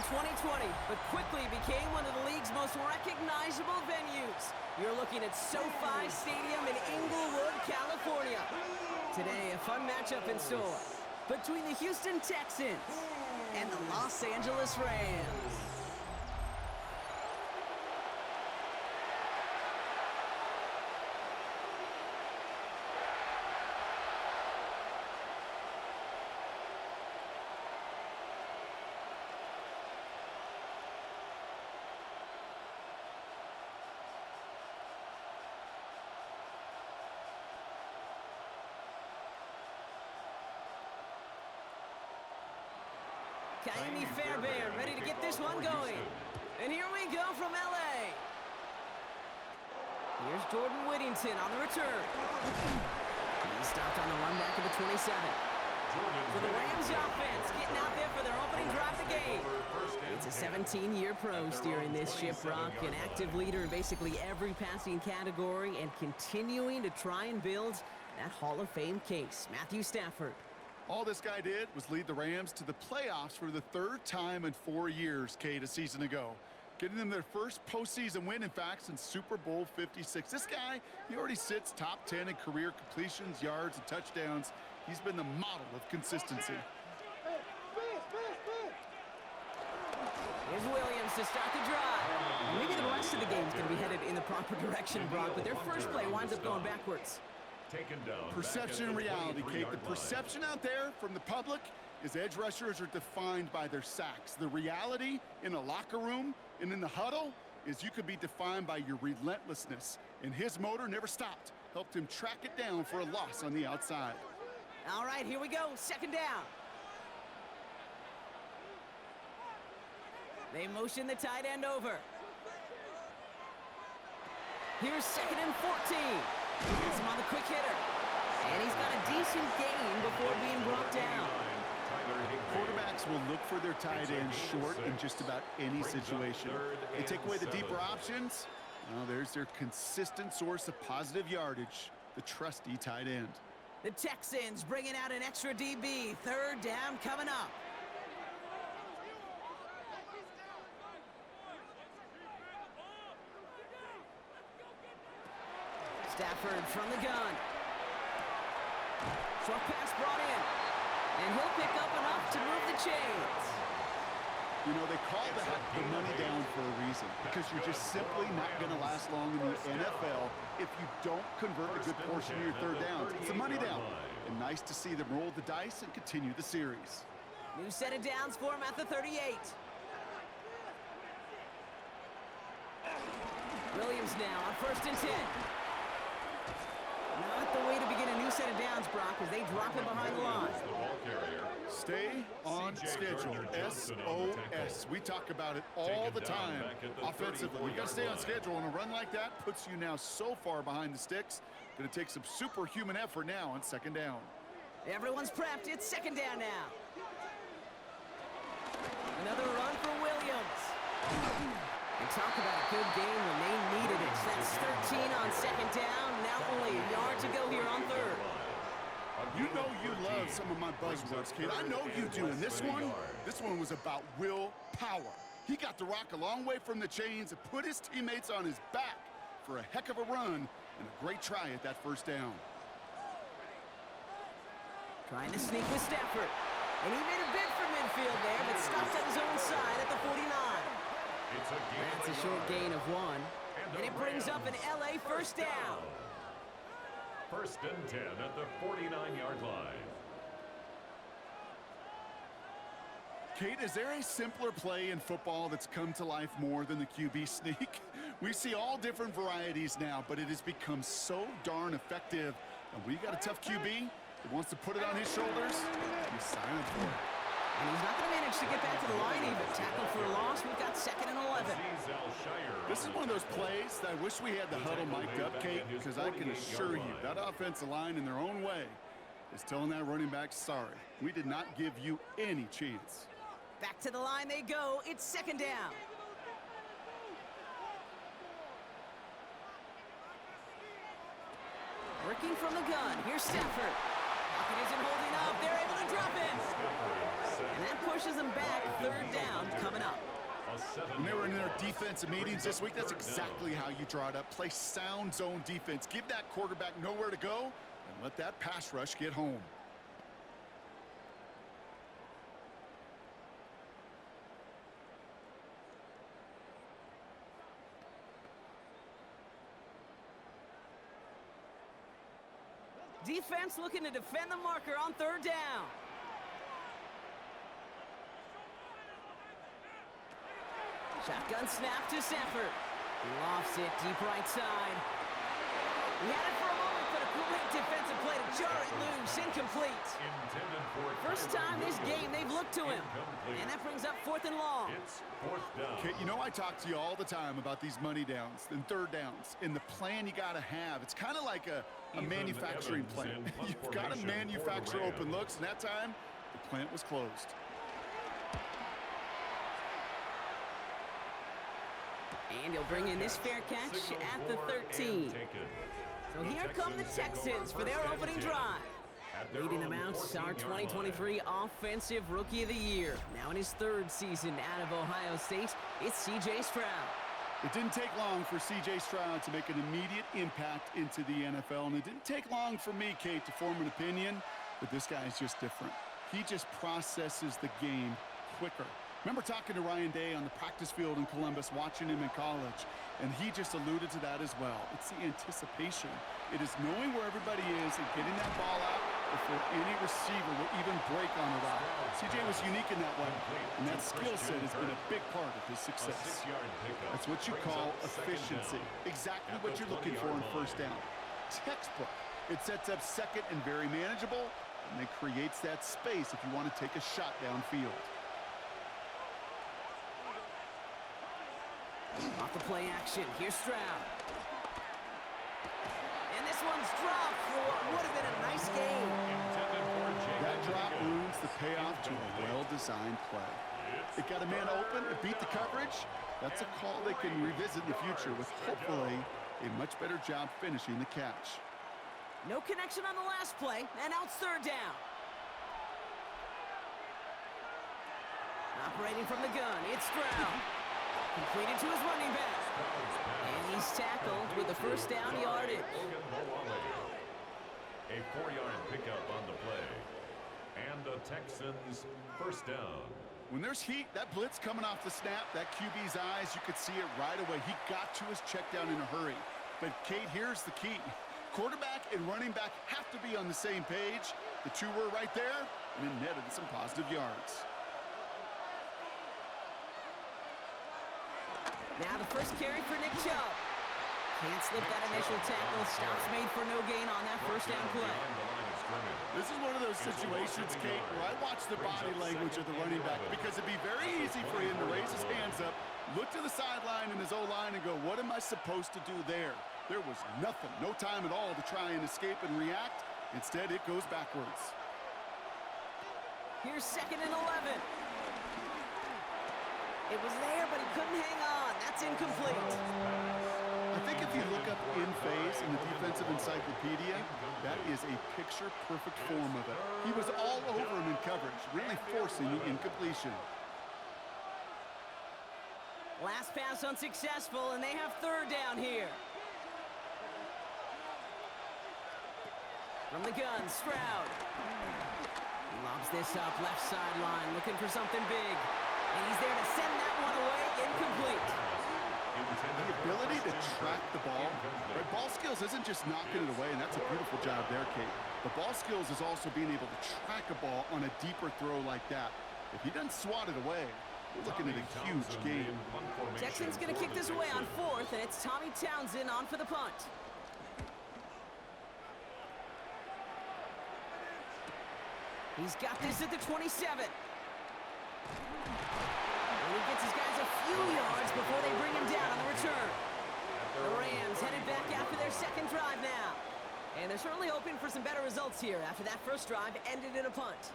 2020, but quickly became one of the league's most recognizable venues. You're looking at SoFi Stadium in Inglewood, California. Today, a fun matchup in store between the Houston Texans and the Los Angeles Rams. Kaimi Fairbairn ready to get this one going. And here we go from L.A. Here's Jordan Whittington on the return. He stopped on the run back of the 27. For the Rams offense, getting out there for their opening drive of the game. It's a 17-year pro steering this ship, Brock, an active leader in basically every passing category and continuing to try and build that Hall of Fame case. Matthew Stafford. All this guy did was lead the Rams to the playoffs for the third time in 4 years, Kate, a season ago. Getting them their first postseason win, in fact, since Super Bowl 56. This guy, he already sits top 10 in career completions, yards, and touchdowns. He's been the model of consistency. Here's Williams to start the drive. Maybe the rest of the game is going to be headed in the proper direction, Brock, but their first play winds up going backwards. Taken down. Perception and reality, Kate. The perception out there from the public is edge rushers are defined by their sacks. The reality in a locker room and in the huddle is you could be defined by your relentlessness. And his motor never stopped. Helped him track it down for a loss on the outside. All right, here we go. Second down. They motion the tight end over. Here's 2nd and 14. Gets him on the quick hitter. And he's got a decent gain before being brought down. Quarterbacks will look for their tight end short in just about any situation. They take away the deeper options. Well, there's their consistent source of positive yardage, the trusty tight end. The Texans bringing out an extra DB. Third down coming up. Stafford from the gun. Short pass brought in. And he'll pick up enough to move the chains. You know, they call that the money down for a reason, because you're just simply not going to last long in the NFL if you don't convert a good portion of your third downs. It's the money down. And nice to see them roll the dice and continue the series. New set of downs for him at the 38. Williams now on 1st and 10. Not the way to begin a new set of downs, Brock, as they drop it behind the line. Stay on schedule. SOS. We talk about it all the time. Offensively, you got to stay on schedule, and a run like that puts you now so far behind the sticks. Going to take some superhuman effort now on 2nd down. Everyone's prepped. It's 2nd down now. Another run for Williams. And talk about a good game when they needed it. That's 13 on 2nd down. Now only a yard to go here on 3rd. You know you love some of my buzzwords, kid. I know you do. And this one was about willpower. He got the rock a long way from the chains and put his teammates on his back for a heck of a run and a great try at that 1st down. Trying to sneak with Stafford. And he made a bid for midfield there, but stopped at his own side at the 49. That's a short gain of 1. And it brings up an LA 1st down. 1st and 10 at the 49-yard line. Kate, is there a simpler play in football that's come to life more than the QB sneak? We see all different varieties now, but it has become so darn effective. And when you got a tough QB that wants to put it on his shoulders, he's silent for it. And he's not going to manage to get back to the line even. Tackle for a loss. We've got 2nd and 11. This is one of those plays that I wish we had the huddle mic'd up, Kate, because I can assure you that offensive line in their own way is telling that running back, sorry, we did not give you any chance. Back to the line they go. It's 2nd down. Working from the gun. Here's Stafford. Pocket isn't holding up. They're able to drop it. And that pushes them back. 3rd down coming up. our defensive meetings this week, that's exactly how you draw it up. Play sound zone defense. Give that quarterback nowhere to go, and let that pass rush get home. Defense looking to defend the marker on third down. Shotgun snap to Sanford. He lofts it deep right side. He had it for a moment, but a great defensive play to jar it loose. Incomplete. First time this game they've looked to him. And that brings up 4th and long. It's 4th down. Okay, you know I talk to you all the time about these money downs and third downs and the plan you got to have. It's kind of like a manufacturing plant. You've got to manufacture open looks, and that time the plant was closed. And he'll bring in this fair catch at the 13. So here come the Texans for their opening drive. Leading them out, our 2023 Offensive Rookie of the Year. Now in his 3rd season out of Ohio State, it's C.J. Stroud. It didn't take long for C.J. Stroud to make an immediate impact into the NFL, and it didn't take long for me, Kate, to form an opinion, but this guy is just different. He just processes the game quicker. Remember talking to Ryan Day on the practice field in Columbus, watching him in college, and he just alluded to that as well. It's the anticipation. It is knowing where everybody is and getting that ball out before any receiver will even break on a route. CJ was unique in that way, and that skill set has been a big part of his success. That's what you call efficiency. Exactly what you're looking for in first down. Textbook. It sets up second and very manageable, and it creates that space if you want to take a shot downfield. Off the play action, here's Stroud. And this one's dropped for what would have been a nice game. That drop ruins the payoff to a well-designed play. It got a man open, it beat the coverage. That's a call they can revisit in the future with hopefully a much better job finishing the catch. No connection on the last play, and now it's 3rd down. Operating from the gun, it's Stroud. Completed to his running back. And he's tackled with the first down yardage. A 4-yard pickup on the play. And the Texans first down. When there's heat, that blitz coming off the snap, that QB's eyes, you could see it right away. He got to his check down in a hurry. But, Kate, here's the key. Quarterback and running back have to be on the same page. The two were right there, and it netted some positive yards. Now the first carry for Nick Chubb. Can't slip that initial tackle. Stops made for no gain on that first down play. This is one of those situations, Kate, where I watch the body language of the running back because it'd be very easy for him to raise his hands up, look to the sideline in his O-line and go, what am I supposed to do there? There was nothing, no time at all to try and escape and react. Instead, it goes backwards. Here's 2nd and 11. It was there, but he couldn't hang on. That's incomplete. I think if you look up in phase in the defensive encyclopedia, that is a picture-perfect form of it. He was all over him in coverage, really forcing the incompletion. Last pass unsuccessful, and they have 3rd down here. From the gun, Stroud. He lobs this up, left sideline, looking for something big. And he's there to send that one away, incomplete. The ability to track the ball, right? Ball skills isn't just knocking it away, and that's a beautiful job there, Kate. The ball skills is also being able to track a ball on a deeper throw like that. If he doesn't swat it away, we're looking at a huge game. Texans going to kick this away on 4th, and it's Tommy Townsend on for the punt. He's got this at the 27. And he gets his guys a few yards before they bring him down on the return. The Rams headed back after their 2nd drive now. And they're certainly hoping for some better results here after that first drive ended in a punt.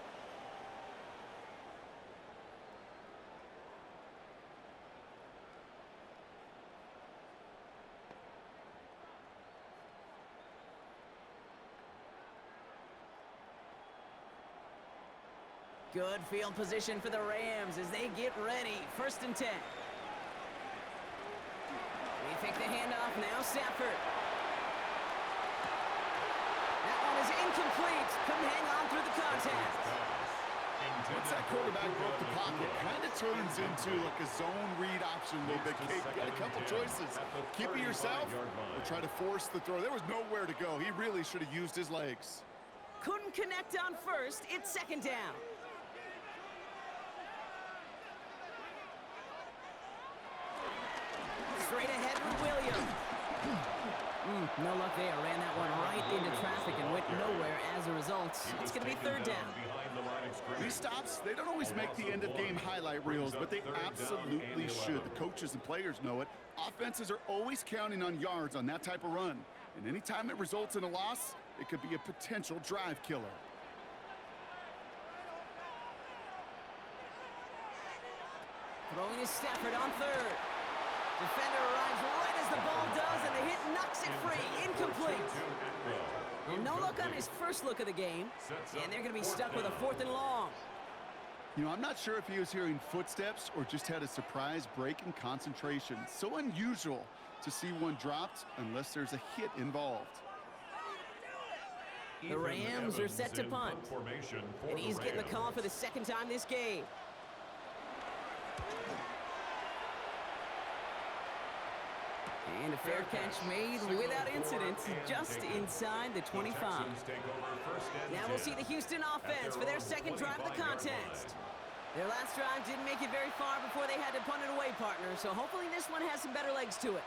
Good field position for the Rams as they get ready. 1st and 10. take the handoff. Now Stafford. That one is incomplete. Couldn't hang on through the contact. Once that quarterback broke the pocket, kind of turns into like a zone read option a little bit. Kate, you got a couple choices. Keep it yourself or try to force the throw. There was nowhere to go. He really should have used his legs. Couldn't connect on first. It's second down. Straight ahead with Williams. No luck there. Ran that one right into traffic and went nowhere as a result. It's going to be third down. These stops, they don't always make the end-of-game highlight reels, but they absolutely should. The coaches and players know it. Offenses are always counting on yards on that type of run. And anytime it results in a loss, it could be a potential drive killer. Throwing is Stafford on third. Defender arrives right as the ball does, and the hit knocks it free. Incomplete. And no luck on his first look of the game, and they're going to be stuck with a 4th and long. You know, I'm not sure if he was hearing footsteps or just had a surprise break in concentration. So unusual to see one dropped unless there's a hit involved. The Rams are set to punt, and he's getting the call for the second time this game. And a fair catch made without incident, just inside the 25. Now we'll see the Houston offense for their second drive of the contest. Their last drive didn't make it very far before they had to punt it away, partner, so hopefully this one has some better legs to it.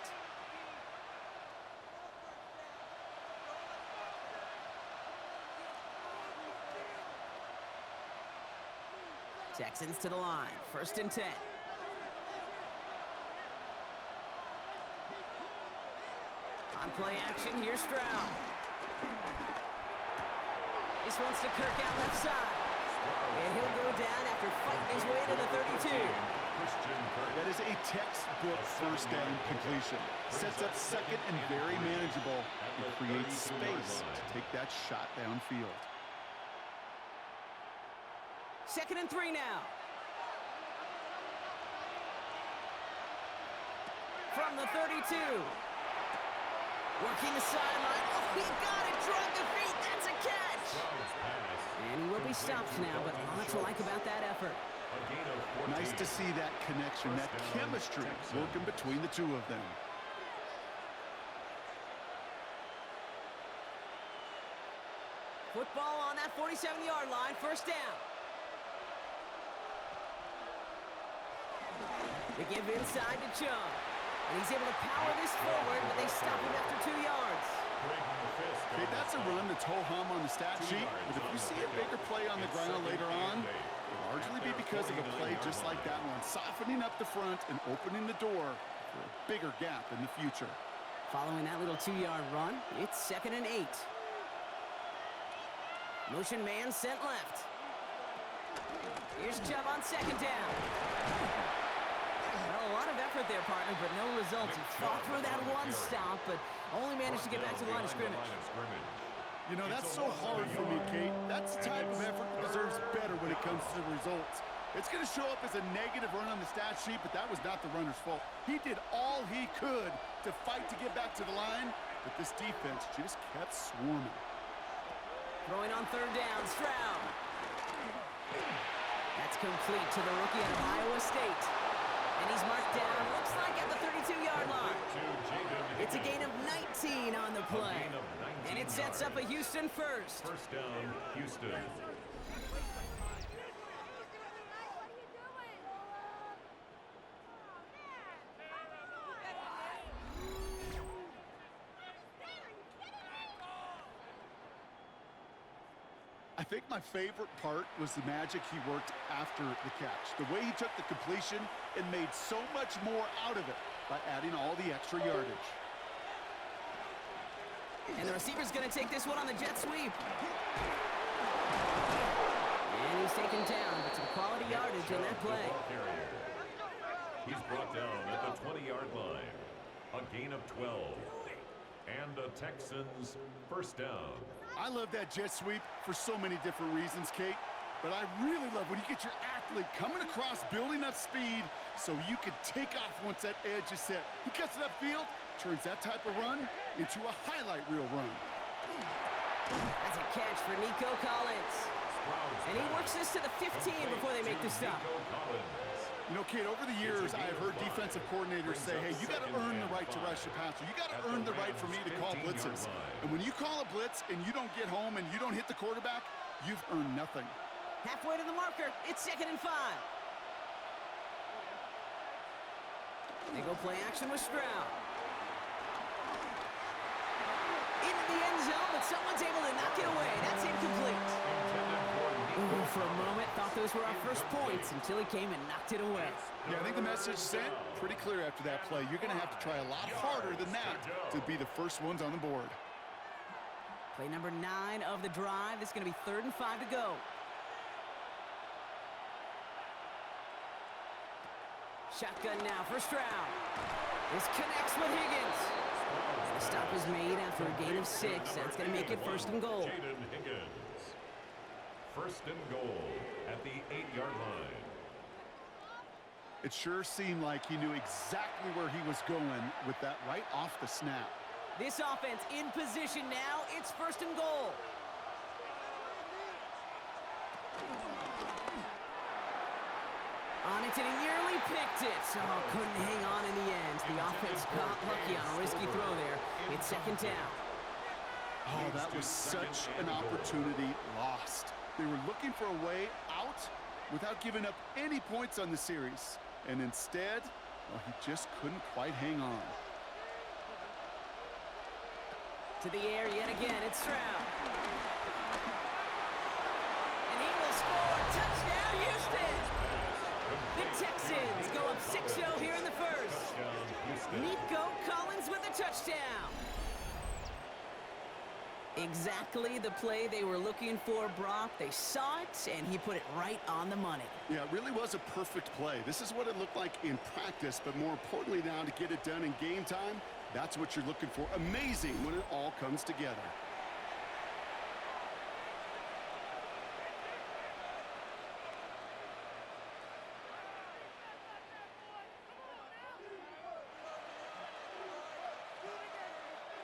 Texans to the line, 1st and 10. On play action, here's Stroud. This one's to Kirk out left side. And he'll go down after fighting his way to the 32. That is a textbook first down completion. Sets up second and very manageable and creates space to take that shot downfield. 2nd and 3 now. From the 32. Working the sideline. Oh, he got it. Drug the feet. That's a catch. And he will be stopped now, but lots to like about that effort. Nice to see that connection, that chemistry working between the two of them. Football on that 47-yard line. 1st down. They give inside to Chung. And he's able to power this forward, but they stop him after 2 yards. Okay, that's a run that's ho-hum on the stat sheet, but if you see a bigger play on the ground later on, it'll largely be because of a play just like that one, softening up the front and opening the door for a bigger gap in the future. Following that little 2-yard run, it's 2nd and 8. Motion man sent left. Here's Chubb on 2nd down. Well, a lot of effort there, partner, but no results. He fought through that one stop, but only managed to get back to the line of scrimmage. You know, that's so hard for me, Kate. That's the type of effort that deserves better when it comes to the results. It's going to show up as a negative run on the stat sheet, but that was not the runner's fault. He did all he could to fight to get back to the line, but this defense just kept swarming. Throwing on 3rd down, Stroud. That's complete to the rookie out of Iowa State. And he's marked down, looks like at the 32-yard line. It's a gain of 19 on the play. And it sets up a Houston first. 1st down, Houston. I think my favorite part was the magic he worked after the catch. The way he took the completion and made so much more out of it by adding all the extra yardage. And the receiver's going to take this one on the jet sweep. And he's taken down, but some quality yardage in that play. He's brought down at the 20-yard line. A gain of 12. And the Texans 1st down. I love that jet sweep for so many different reasons, Kate. But I really love when you get your athlete coming across, building up speed so you can take off once that edge is set. He gets it upfield, turns that type of run into a highlight reel run. That's a catch for Nico Collins. And he works this to the 15 before they make the stop. You know, Kate, over the years, I have heard defensive coordinators say, hey, you got to earn the right to rush the passer. You got to earn the right for me to call blitzes. And when you call a blitz and you don't get home and you don't hit the quarterback, you've earned nothing. Halfway to the marker. It's 2nd and 5. They go play action with Stroud. Into the end zone, but someone's able to knock it away. That's incomplete. Ooh, for a moment, thought those were our first points until he came and knocked it away. Yeah, I think the message sent pretty clear after that play. You're going to have to try a lot harder than that to be the first ones on the board. Play number 9 of the drive. It's going to be 3rd and 5 to go. Shotgun now for Stroud. This connects with Higgins. The stop is made after a gain of 6. That's going to make it 1st and goal. First and goal at the 8-yard line. It sure seemed like he knew exactly where he was going with that right off the snap. This offense in position now. It's 1st and goal. On it, and he nearly picked it. Oh, couldn't hang on in the end. The offense got lucky on a risky throw there. It's 2nd down. Oh, that was such an opportunity lost. They were looking for a way out without giving up any points on the series. And instead, well, he just couldn't quite hang on. To the air yet again, it's Stroud. And he will score. Touchdown, Houston! The Texans go up 6-0 here in the first. Nico Collins with a touchdown. Exactly the play they were looking for, Brock. They saw it, and he put it right on the money. Yeah, it really was a perfect play. This is what it looked like in practice, but more importantly now to get it done in game time, that's what you're looking for. Amazing when it all comes together.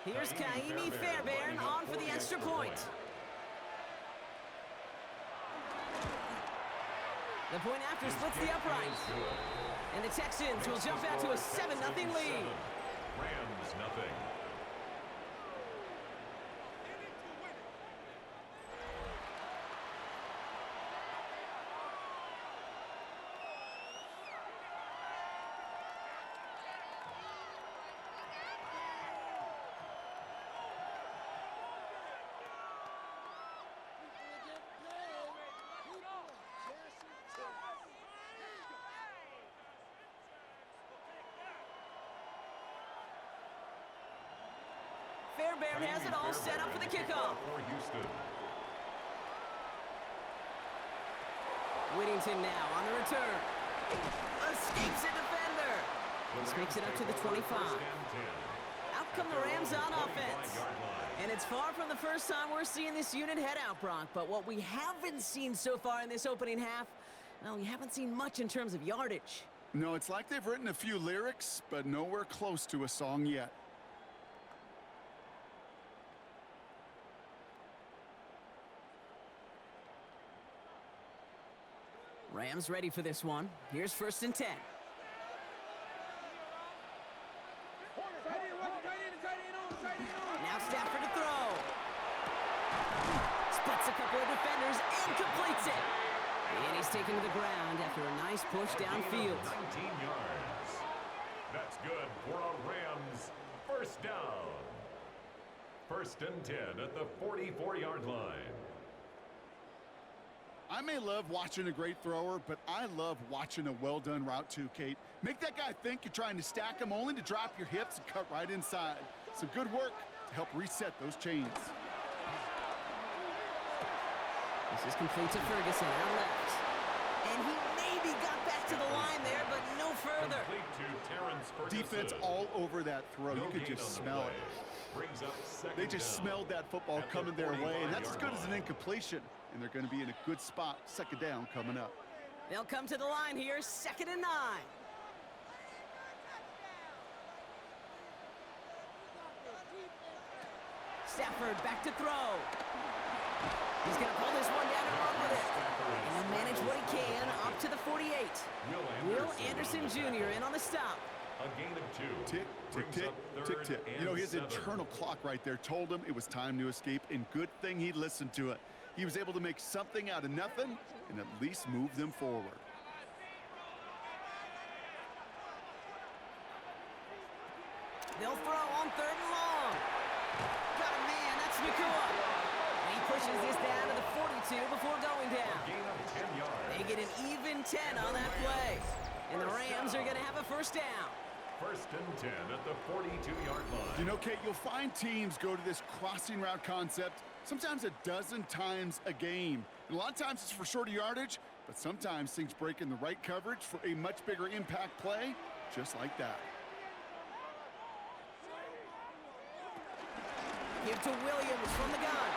Here's Kaimi Fairbairn on for the extra point. The point after splits the upright. And the Texans will jump out to a 7-0 lead. Rams nothing. Fairbairn has it all set up for the kickoff. Whittington now on the return. Escapes a defender. This makes it up to the 25. Out come the Rams on offense. And it's far from the first time we're seeing this unit head out, Brock. But what we haven't seen so far in this opening half, well, we haven't seen much in terms of yardage. No, it's like they've written a few lyrics, but nowhere close to a song yet. Rams ready for this one. Here's 1st and 10. Now Stafford to throw. Splits a couple of defenders and completes it. And he's taken to the ground after a nice push downfield. 19 yards. That's good for a Rams first down. 1st and 10 at the 44-yard line. I may love watching a great thrower, but I love watching a well-done route too, Kate. Make that guy think you're trying to stack him only to drop your hips and cut right inside. Some good work to help reset those chains. This is complete to Ferguson out left. And he maybe got back to the line there, but no further. Defense all over that throw. You could just smell it. They just smelled that football coming their way, and that's as good as an incompletion. and they're going to be in a good spot, second down coming up. They'll come to the line here, 2nd and 9. Stafford back to throw. He's going to pull this one down and run with it. And he'll manage what he can up to the 48. Will Anderson Jr. in on the stop. A gain of 2. Tick, tick, tick, tick, tick. You know, his internal clock right there told him it was time to escape, and good thing he listened to it. He was able to make something out of nothing and at least move them forward. They'll throw on 3rd and long. Got a man, that's Nakua. And he pushes this down to the 42 before going down. Gain of 10 yards. They get an even 10 on that play. And the Rams are going to have a 1st down. 1st and 10 at the 42-yard line. You know, Kate, you'll find teams go to this crossing route concept sometimes a dozen times a game. And a lot of times it's for shorter yardage, but sometimes things break in the right coverage for a much bigger impact play, just like that. Give to Williams from the gun.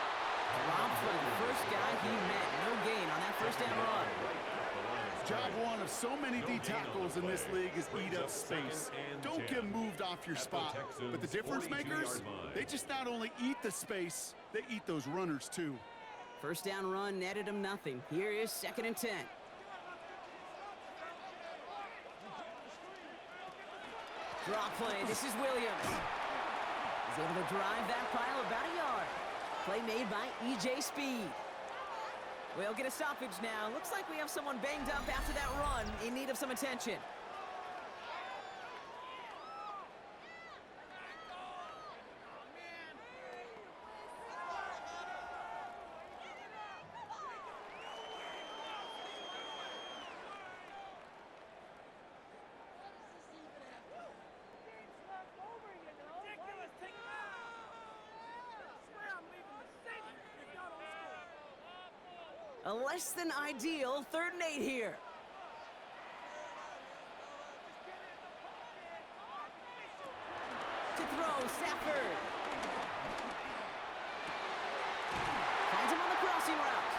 Robbed for the first guy he met. No gain on that 1st down run. Job one of so many D tackles in this league is eat up space. Don't get moved off your spot. But the difference makers, they just not only eat the space, they eat those runners too. 1st down run netted him nothing. Here is 2nd and 10. Draw play. This is Williams. He's able to drive that pile about a yard. Play made by E.J. Speed. We'll get a stoppage now. Looks like we have someone banged up after that run in need of some attention. A less than ideal 3rd and 8 here. To throw, Stafford. Finds him on the crossing route.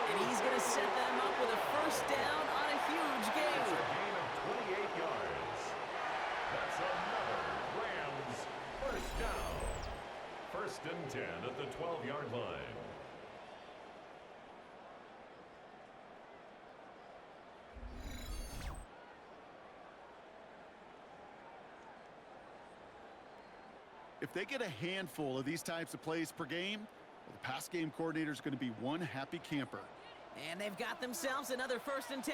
And he's going to set them up with a 1st down on a huge gain. That's a gain of 28 yards. That's another Rams 1st down. 1st and 10 at the 12-yard line. If they get a handful of these types of plays per game, well, the pass game coordinator is going to be one happy camper. And they've got themselves another 1st and 10.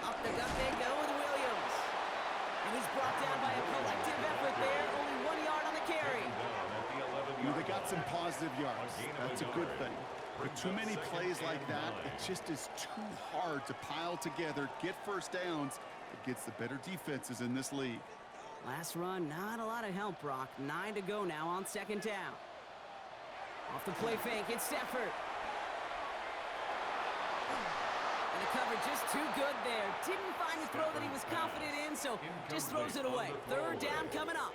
Up the gut they go with Williams. And he's brought down by a collective effort there. Only 1 yard on the carry. You know, they got some positive yards. That's a good thing. But too many plays like that, it just is too hard to pile together, get 1st downs against the better defenses in this league. Last run, not a lot of help, Brock. 9 to go now on 2nd down. Off the play fake, it's Stafford. And the coverage just too good there. Didn't find the throw that he was confident in, so just throws it away. 3rd down coming up.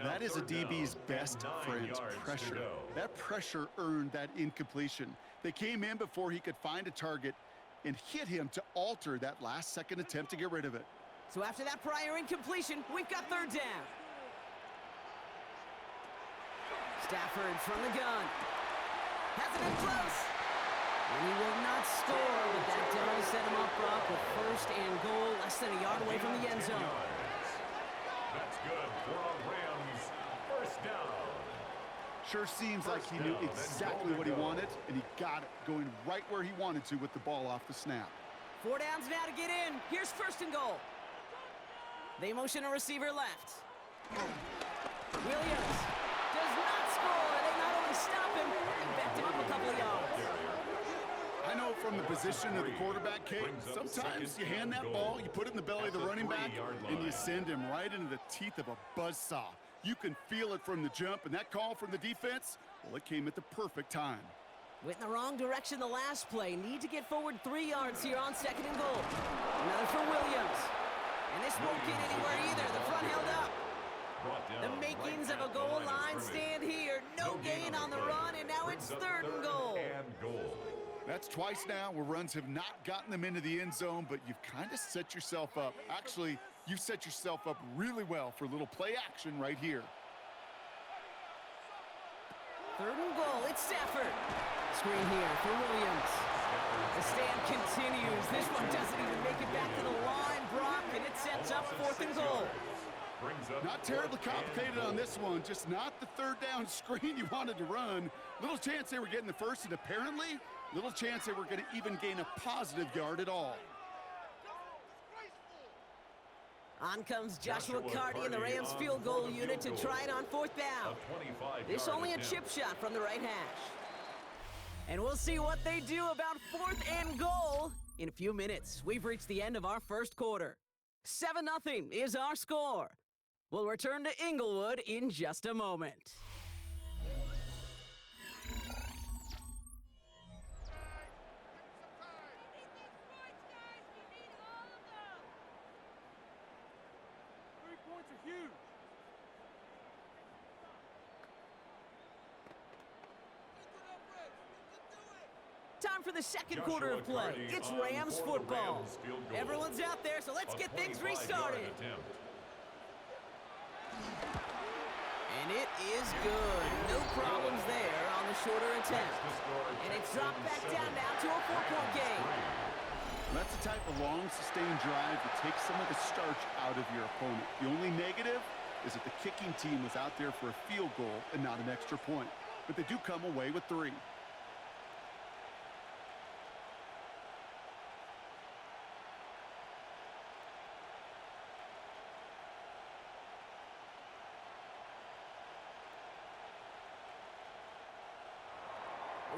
That is a DB's best friend, pressure. That pressure earned that incompletion. They came in before he could find a target and hit him to alter that last-second attempt to get rid of it. So after that prior incompletion, we've got 3rd down. Stafford from the gun. Has it in close. And he will not score, but that does set him up, Brock, with 1st and goal, less than a yard away from the end zone. That's good for a Rams 1st down. Sure seems like he knew exactly what he wanted, and he got it, going right where he wanted to with the ball off the snap. 4 downs now to get in. Here's 1st and goal. They motion a receiver left. Williams does not score. They not only stop him, they backed him up a couple of yards. I know from the position of the quarterback, Kate, sometimes you hand that ball, you put it in the belly of the running back, and you send him right into the teeth of a buzzsaw. You can feel it from the jump, and that call from the defense, well, it came at the perfect time. Went in the wrong direction the last play. Need to get forward 3 yards here on 2nd and goal. Another for Williams. And this won't get anywhere either. The front held up. Brought down The makings right of a at the goal of line scrimmage. stand here. No gain on the run, and now it's third and goal. That's twice now where runs have not gotten them into the end zone, but you've kind of set yourself up. Actually, you've set yourself up really well for a little play action right here. Third and goal. It's Stafford. Screen here for Williams. The stand continues. This one doesn't even make it back to the line, Brock, and it sets up fourth and goal. Not terribly complicated on this one, just not the third down screen you wanted to run. Little chance they were getting the first, and apparently, little chance they were going to even gain a positive yard at all. On comes Joshua Carty and the Rams field goal unit to try it on fourth down. This only a chip shot from the right hash. And we'll see what they do about fourth and goal in a few minutes. We've reached the end of our first quarter. 7-0 is our score. We'll return to Inglewood in just a moment. Time for the second quarter of play. It's Rams football. Everyone's out there, so let's get things restarted. And it is good. No problems there on the shorter attempt. And it's dropped back down now to a 4-point game. That's the type of long, sustained drive that takes some of the starch out of your opponent. The only negative is that the kicking team was out there for a field goal and not an extra point. But they do come away with 3.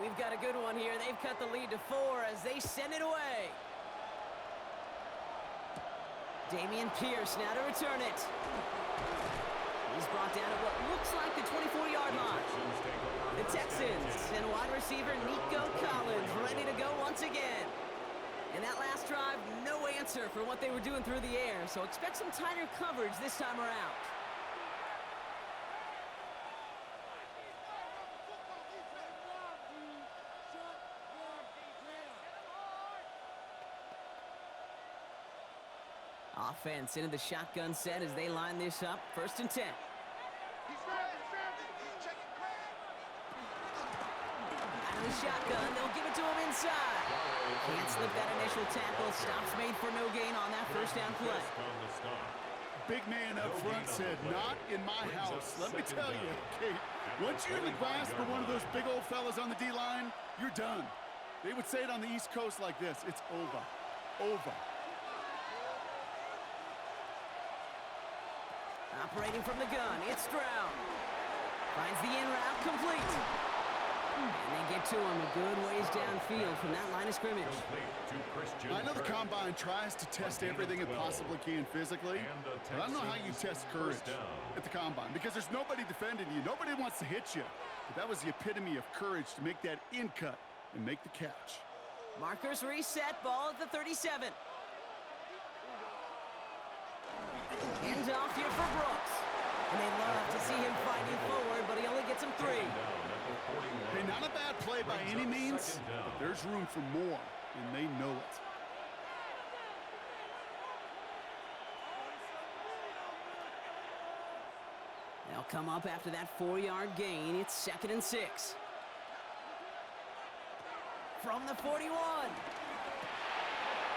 We've got a good one here. They've cut the lead to 4 as they send it away. Dameon Pierce now to return it. He's brought down at what looks like the 24-yard line. The Texans and wide receiver Nico Collins ready to go once again. And that last drive, no answer for what they were doing through the air, so expect some tighter coverage this time around. Offense into the shotgun set as they line this up. 1st and 10. Out of the shotgun, they'll give it to him inside. Can't slip that initial tackle. Stops made for no gain on that first down play. Big man up front said, "Not in my house." Let me tell you, Kate, once you're in the grasp of one of those big old fellas on the D-line, you're done. They would say it on the East Coast like this: it's over. Over. Operating from the gun, it's Stroud. Finds the in route complete. And they get to him a good ways downfield from that line of scrimmage. I know the Combine tries to test everything it possibly can physically, but I don't know how you test courage at the Combine, because there's nobody defending you. Nobody wants to hit you. But that was the epitome of courage to make that in cut and make the catch. Markers reset, ball at the 37. Hands off here for Brooks. And they love to see him fighting forward, but he only gets him 3. Hey, not a bad play by any means, but there's room for more, and they know it. They'll come up after that 4-yard gain. It's 2nd and 6. From the 41.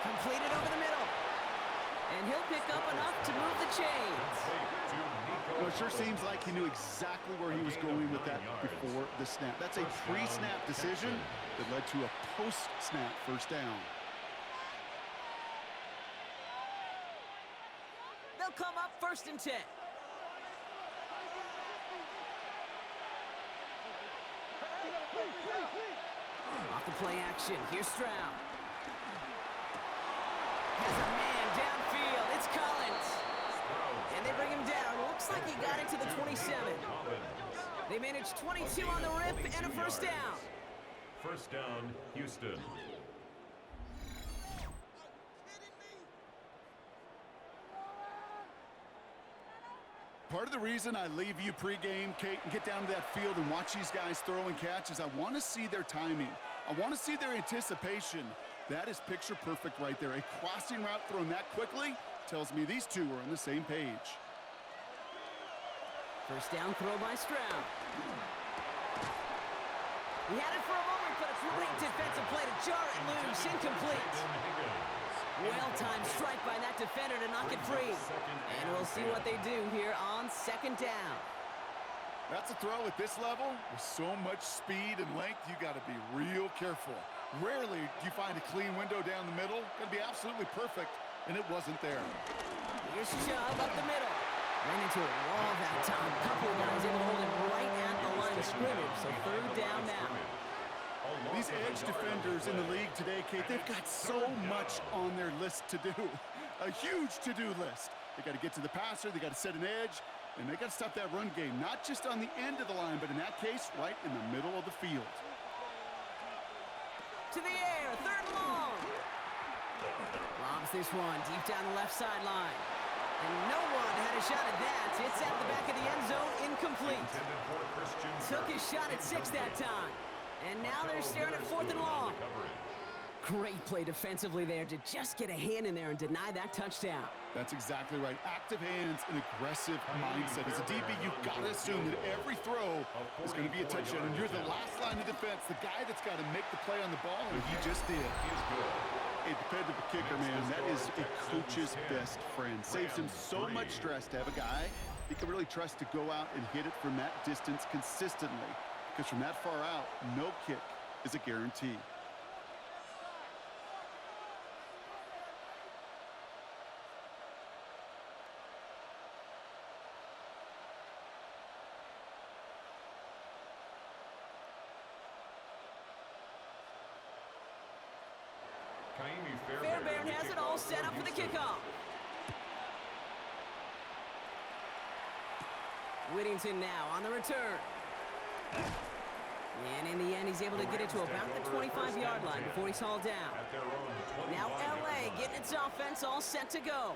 Completed over the middle. And he'll pick up enough to move the chains. Well, it sure seems like he knew exactly where he was going with that before the snap. That's a pre-snap decision that led to a post-snap first down. They'll come up 1st and 10. Off the play action, here's Stroud. Has a man downfield, it's Collins. And they bring him down, looks like he got into the 27. They managed 22 on the rip and a first down. First down, Houston. Part of the reason I leave you pregame, Kate, and get down to that field and watch these guys throw and catch is I want to see their timing. I want to see their anticipation. That is picture perfect right there. A crossing route thrown that quickly tells me these two are on the same page. First down throw by Stroud. He had it for a moment, but a great defensive play to jar it loose. Incomplete. Well-timed strike by that defender to knock it free. And we'll see what they do here on second down. That's a throw at this level. With so much speed and length, you got to be real careful. Rarely do you find a clean window down the middle. Going to be absolutely perfect, and it wasn't there. Here's Chubb up the middle. Ran into a wall that time. A couple of guys able to hold him right at the line of scrimmage. So third down now. These edge defenders in the league today, Kate, they've got so much on their list to do. A huge to-do list. They got to get to the passer, they got to set an edge, and they got to stop that run game, not just on the end of the line, but in that case, right in the middle of the field. To the air, third and long. Lobs this one deep down the left sideline. And no one had a shot at that. It's at the back of the end zone, incomplete. Took his shot at 6 that time. And now they're staring at fourth and long. Great play defensively there to just get a hand in there and deny that touchdown. That's exactly right. Active hands and aggressive mindset. As a DB, you've got to assume that every throw is going to be a touchdown. And you're the last line of defense, the guy that's got to make the play on the ball, and he just did. A dependable kicker, man, that is a coach's best friend. Saves him so much stress to have a guy he can really trust to go out and hit it from that distance consistently. Because from that far out, no kick is a guarantee. Fairbairn has it all set up for the kickoff. Whittington now on the return. And in the end, he's able to get it to about the 25-yard line before he's hauled down. Now LA getting its offense all set to go.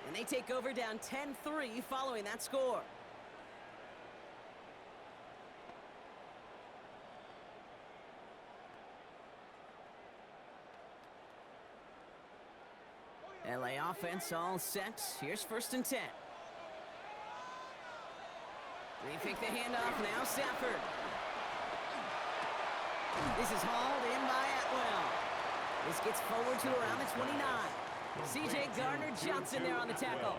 And they take over down 10-3 following that score. LA offense all set. Here's first and 10. They pick the handoff now, Stafford. This is hauled in by Atwell. This gets forward to around the 29. C.J. Gardner-Johnson there on the tackle.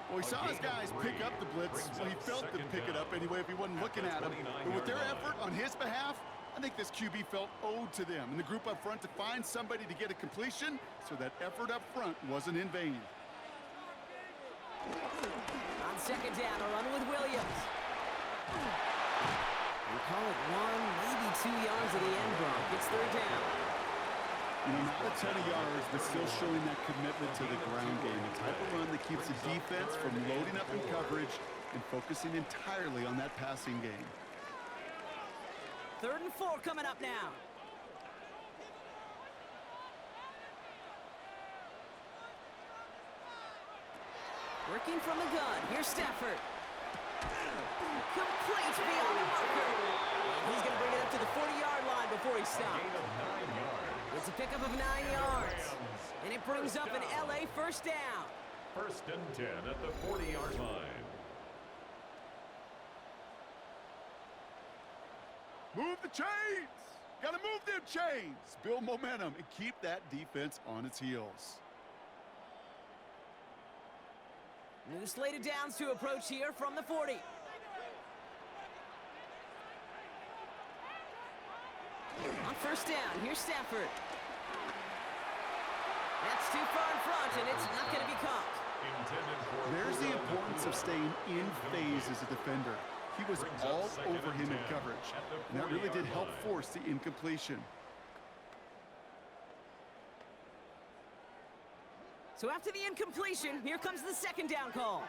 Well, he saw his guys pick up the blitz. Well, he felt them pick it up anyway if he wasn't looking at him. But with their effort on his behalf, I think this QB felt owed to them and the group up front to find somebody to get a completion so that effort up front wasn't in vain. On second down, a run with Williams. We call it 1, maybe 2 yards at the end, Brock. It's third down. You know, not a ton of yards, but still showing that commitment to the ground game. The type of run that keeps the defense from loading up in coverage and focusing entirely on that passing game. Third and 4 coming up now. Working from the gun. Here's Stafford. Complete beyond the marker. And he's going to bring it up to the 40-yard line before he stops. It's a pickup of 9 yards. And it brings up an LA first down. First and 10 at the 40-yard line. Move the chains! Got to move them chains! Build momentum and keep that defense on its heels. New slated downs to approach here from the 40. On first down, here's Stafford. That's too far in front, and it's not going to be caught. There's the importance of staying in phase as a defender. He was all over him in coverage, and that really did help force the incompletion. So after the incompletion, here comes the second down call.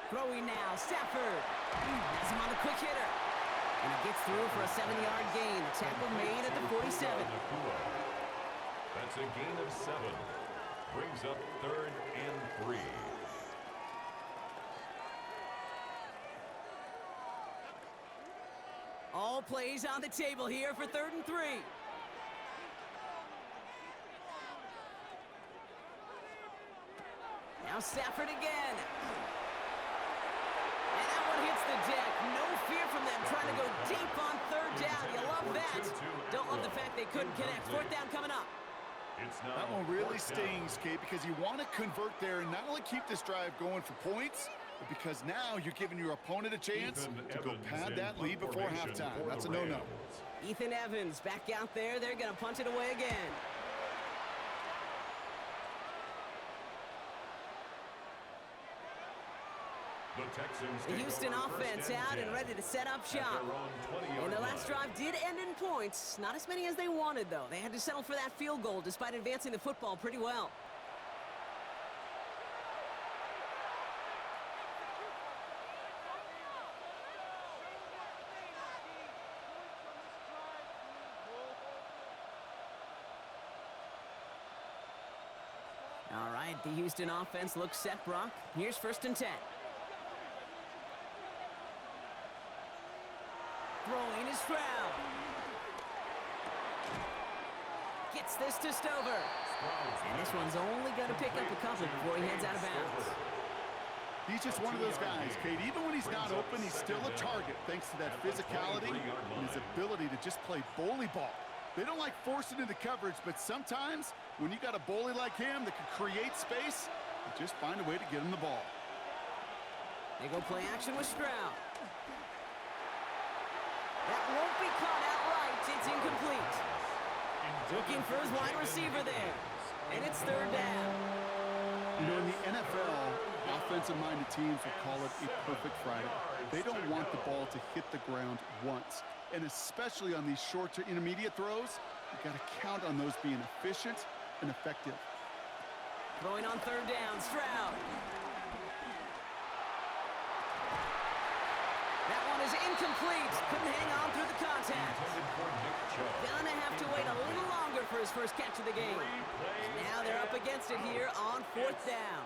Throwing now, Stafford. Has him on the quick hitter. And he gets through for a 7-yard gain. The tackle made at the 47. That's a gain of 7. Brings up 3rd and 3. All plays on the table here for 3rd and 3. Now Stafford again. And that one hits the deck. No fear from them trying to go deep on 3rd down. You love that. Don't love the fact they couldn't connect. 4th down coming up. That one really stings, Kate, because you want to convert there and not only keep this drive going for points, but because now you're giving your opponent a chance to go pad that lead before halftime. That's a no-no. Ethan Evans back out there. They're going to punt it away again. The Houston offense out and ready to set up shop. And their last drive did end in points. Not as many as they wanted, though. They had to settle for that field goal despite advancing the football pretty well. All right, the Houston offense looks set, Brock. Here's 1st and 10. Throwing is Stroud. Gets this to Stover. And this one's only going to pick up a couple before he heads out of bounds. He's just one of those guys, Kate. Even when he's not open, he's still a target thanks to that physicality and his ability to just play bully ball. They don't like forcing into coverage, but sometimes when you got a bully like him that can create space, you just find a way to get him the ball. They go play action with Stroud. That won't be caught outright. It's incomplete. Looking for his wide receiver there. And it's 3rd down. You know, in the NFL, offensive-minded teams will call it a perfect Friday. They don't want the ball to hit the ground once. And especially on these short to intermediate throws, you got to count on those being efficient and effective. Throwing on 3rd down, Stroud. That one is incomplete. Couldn't hang on through the contact. Gonna have to wait a little longer for his first catch of the game. And now they're up against it here on 4th down.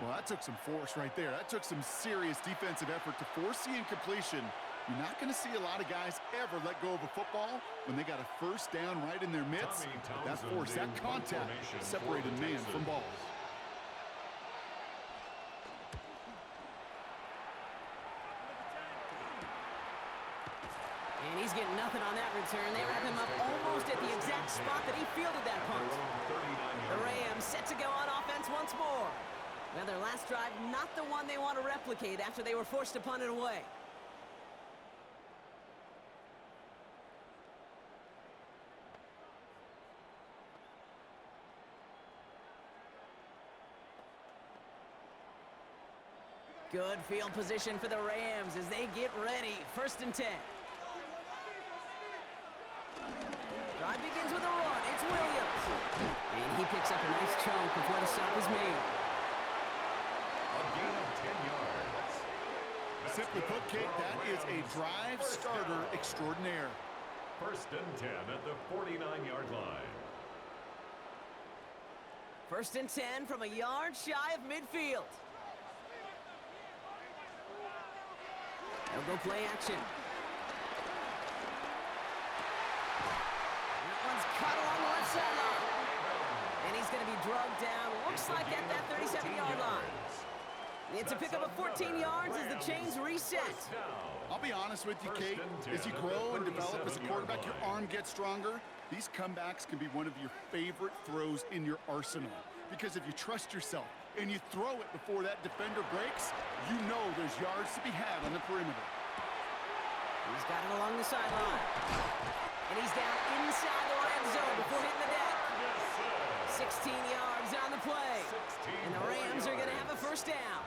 Well, that took some force right there. That took some serious defensive effort to force the incompletion. You're not going to see a lot of guys ever let go of a football when they got a 1st down right in their midst. That force, that contact, separated man from ball. And he's getting nothing on that return. They wrap him up almost at the exact spot that he fielded that punt. The Rams set to go on offense once more. Well, their last drive, not the one they want to replicate after they were forced to punt it away. Good field position for the Rams as they get ready. 1st and 10. Drive begins with a run. It's Williams. And he picks up a nice chunk before the stop is made. A gain of 10 yards. Simply put, Kate, that is a drive starter extraordinaire. 1st and 10 at the 49-yard line. 1st and 10 from a yard shy of midfield. They'll go play action. That one's cut along the left sideline. And he's going to be drugged down. Looks like at that 37-yard line. It's a pickup of 14 yards as the chains reset. I'll be honest with you, Kate. As you grow and develop as a quarterback, your arm gets stronger. These comebacks can be one of your favorite throws in your arsenal. Because if you trust yourself and you throw it before that defender breaks, you know there's yards to be had on the perimeter. He's got it along the sideline. And he's down inside the red zone before hitting the deck. 16 yards on the play. And the Rams are going to have a 1st down.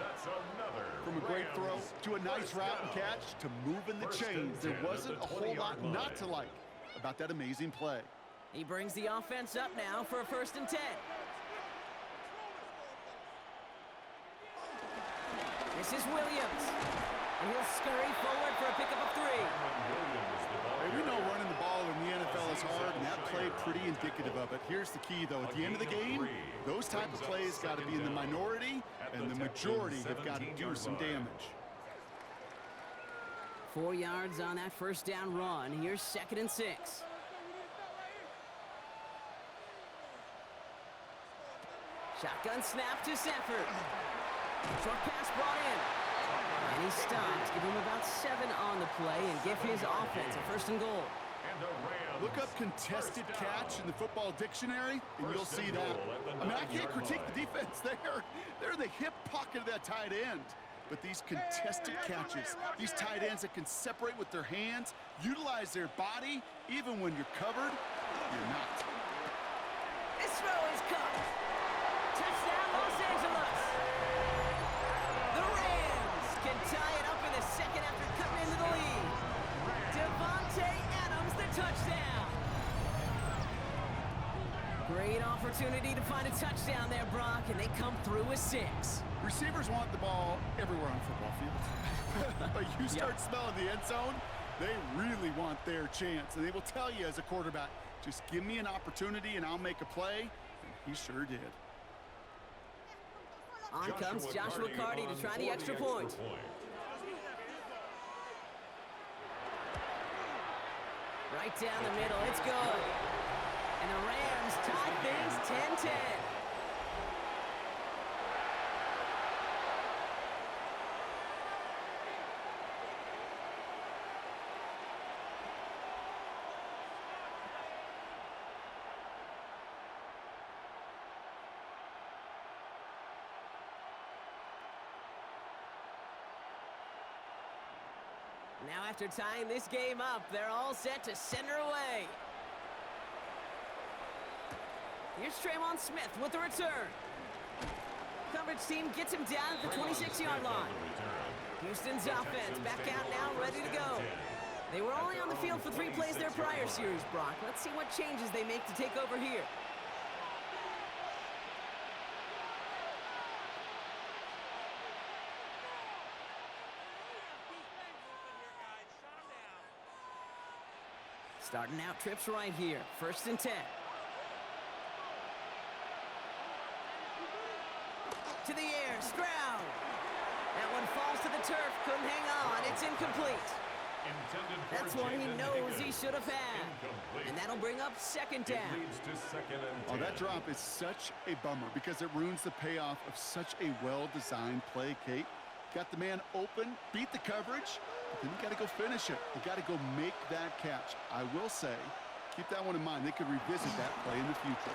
From a great throw to a nice route and catch to moving the chains, there wasn't a whole lot not to like about that amazing play. He brings the offense up now for a 1st and 10. This is Williams. And he'll scurry forward for a pickup of 3. They Hey, we know running the ball in the NFL is hard, and that play pretty indicative of it. Here's the key, though. At the end of the game, those type of plays got to be in the minority, and the majority have got to do some damage. 4 yards on that first down run. Here's 2nd and 6. Shotgun snap to Sanford. Short pass brought in. And he stops. Give him about 7 on the play and give his offense a 1st and goal. Look up contested catch in the football dictionary, and you'll see that. I mean, I can't critique the defense there. They're in the hip pocket of that tight end. But these contested catches, these tight ends that can separate with their hands, utilize their body, even when you're covered, you're not. This throw is caught. Touchdown, Los Angeles. The Rams can tie it up in the 2nd after cutting into the lead. Devontae Adams, the touchdown. Great opportunity to find a touchdown there, Brock, and they come through with 6. Receivers want the ball everywhere on a football field. But you start smelling the end zone, they really want their chance. And they will tell you as a quarterback, just give me an opportunity and I'll make a play. And he sure did. On comes Joshua Carty to try the extra point. Right down the middle, it's good. And the Rams tie things 10-10. Now after tying this game up, they're all set to send her away. Here's Traymon Smith with the return. Coverage team gets him down at the 26-yard line. Houston's offense back out now, ready to go. They were only on the field for 3 plays their prior series, Brock. Let's see what changes they make to take over here. Starting out trips right here. 1st and 10. To the air, Stroud. That one falls to the turf, couldn't hang on. It's incomplete. That's one he knows he should have had. And that'll bring up 2nd down. Oh, that drop is such a bummer because it ruins the payoff of such a well-designed play, Kate. Got the man open, beat the coverage, but then you got to go finish it. You got to go make that catch. I will say, keep that one in mind. They could revisit that play in the future.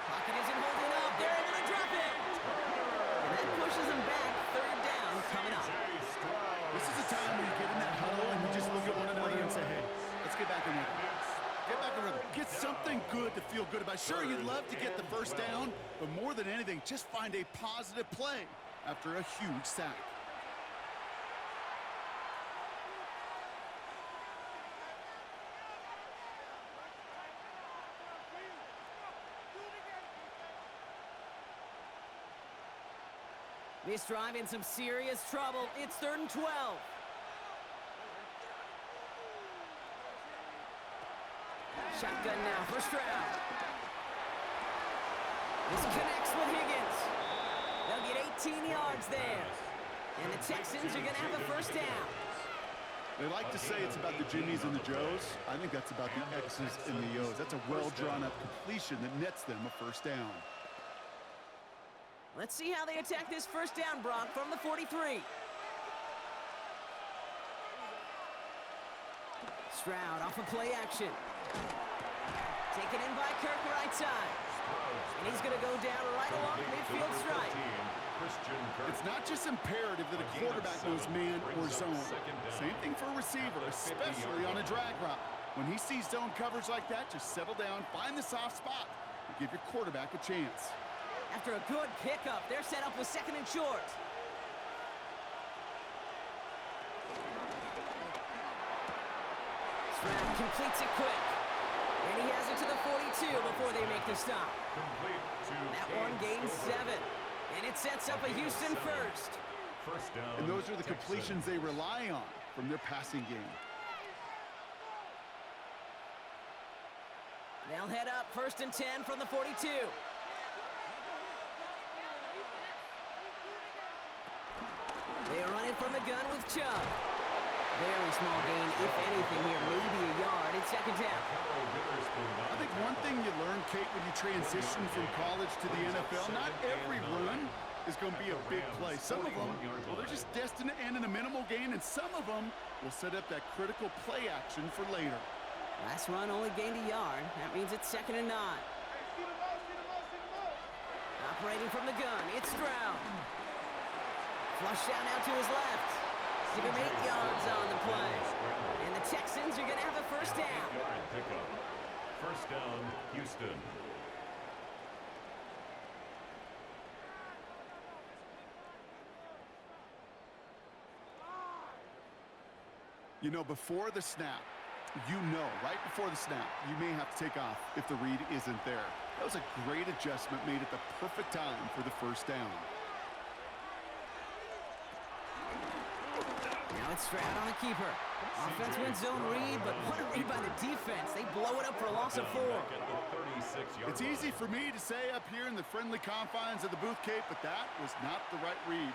Pocket isn't holding up. They're able to drop it. And that pushes them back. 3rd down coming up. This is a time where you get in that huddle and you just look at one another and say, hey, let's get back in rhythm. Get back in rhythm. Get something good to feel good about. Sure, you'd love to get the 1st down, but more than anything, just find a positive play after a huge sack. This drive in some serious trouble. It's 3rd and 12. Shotgun now for Stroud. This connects with Higgins. They'll get 18 yards there. And the Texans are going to have a 1st down. They like to say it's about the Jimmies and the Joes. I think that's about the X's and the O's. That's a well-drawn-up completion that nets them a 1st down. Let's see how they attack this 1st down, Brock, from the 43. Stroud off of play action. Taken in by Kirk right side. And he's going to go down right along the midfield stripe. It's not just imperative that a quarterback knows man or zone. Same thing for a receiver, especially on a drag route. When he sees zone coverage like that, just settle down, find the soft spot, and give your quarterback a chance. After a good pickup, they're set up with 2nd and short. Stroud completes it quick. And he has it to the 42 before they make the stop. That one gains 7. And it sets up a Houston 1st. And those are the completions they rely on from their passing game. They'll head up 1st and 10 from the 42. They are running from the gun with Chubb. Very small gain, if anything here, maybe a yard. It's 2nd down. I think one thing you learn, Kate, when you transition from college to the NFL, not every run is going to be a big play. Some of them, well, they're just destined to end in a minimal gain, and some of them will set up that critical play action for later. Last run only gained a yard. That means it's 2nd and 9. Operating from the gun, it's Stroud. Flush down out to his left. Give him 8 yards on the play. And the Texans are going to have a 1st down. 1st down, Houston. You know, before the snap, right before the snap, you may have to take off if the read isn't there. That was a great adjustment made at the perfect time for the 1st down. Now it's Stroud on the keeper. Offense wins zone read, but what a read by the defense. They blow it up for a loss of 4. It's easy for me to say up here in the friendly confines of the booth, Kate, but that was not the right read.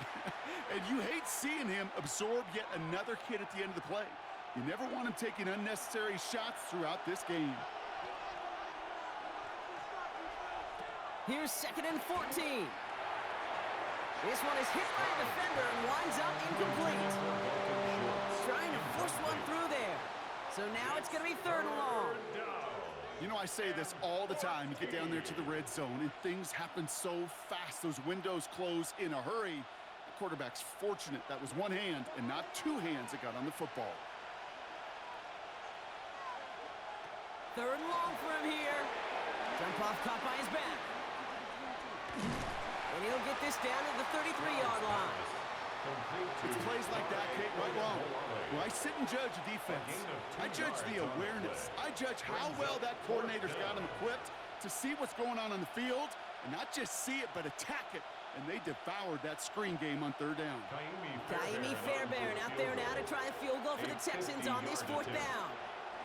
And you hate seeing him absorb yet another hit at the end of the play. You never want him taking unnecessary shots throughout this game. Here's 2nd and 14. This one is hit by a defender and winds up incomplete. Trying to force one through there. So now it's going to be 3rd and long. You know, I say this all the time. You get down there to the red zone, and things happen so fast. Those windows close in a hurry. The quarterback's fortunate that was one hand and not 2 hands that got on the football. 3rd and long for him here. Jump off caught by his back. And he'll get this down to the 33-yard line. It's plays like that, Kate, right wrong. When I sit and judge a defense, I judge the awareness. I judge how well that coordinator's got him equipped to see what's going on the field, and not just see it, but attack it. And they devoured that screen game on 3rd down. Kaimi Fairbairn out there now to try a field goal for the Texans on this 4th down.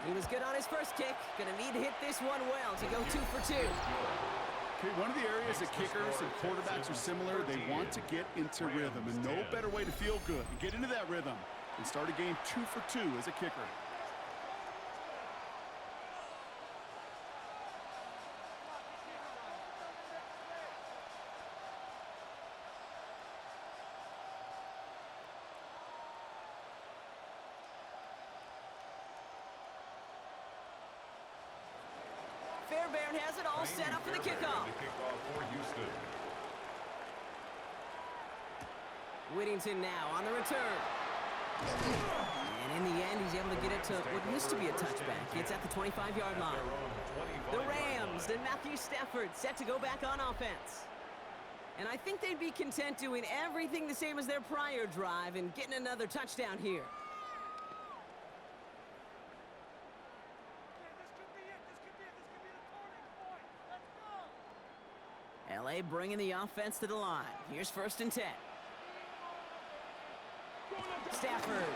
He was good on his first kick. Gonna need to hit this one well to go 2 for 2. Okay, one of the areas that kickers and quarterbacks are similar, they want to get into rhythm, and no better way to feel good and get into that rhythm and start a game 2 for 2 as a kicker. Fairbairn has it all set up for the kickoff. For Houston. Whittington now on the return. And in the end, he's able to get it to what used to be a touchback. It's at the 25-yard line. The Rams and Matthew Stafford set to go back on offense. And I think they'd be content doing everything the same as their prior drive and getting another touchdown here. LA bringing the offense to the line. Here's 1st and 10. Stafford.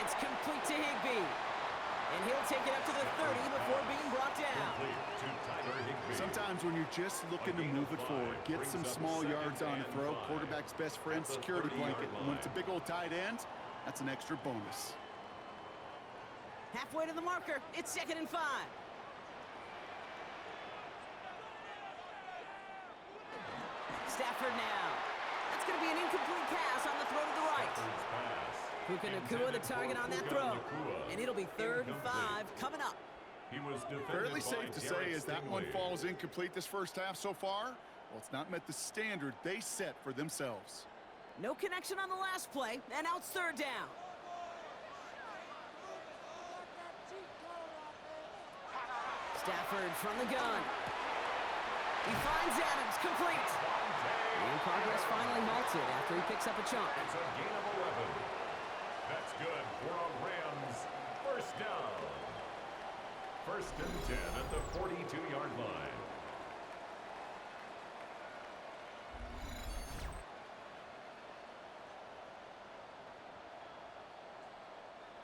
It's complete to Higbee. And he'll take it up to the 30 before being brought down. Sometimes when you're just looking to move it forward, get some small yards on a throw, quarterback's best friend, security blanket. And when it's a big old tight end, that's an extra bonus. Halfway to the marker. It's 2nd and 5. Stafford now. That's going to be an incomplete pass on the throw to the right. Puka Nacua the target on that throw. And it'll be 3rd and 5 coming up. Fairly safe to say as that one falls incomplete this first half so far, well, it's not met the standard they set for themselves. No connection on the last play, and out 3rd down. Stafford from the gun. He finds Adams, complete. And progress finally halted after he picks up a chunk. It's a gain of 11. That's good for a Rams 1st down. 1st and 10 at the 42-yard line.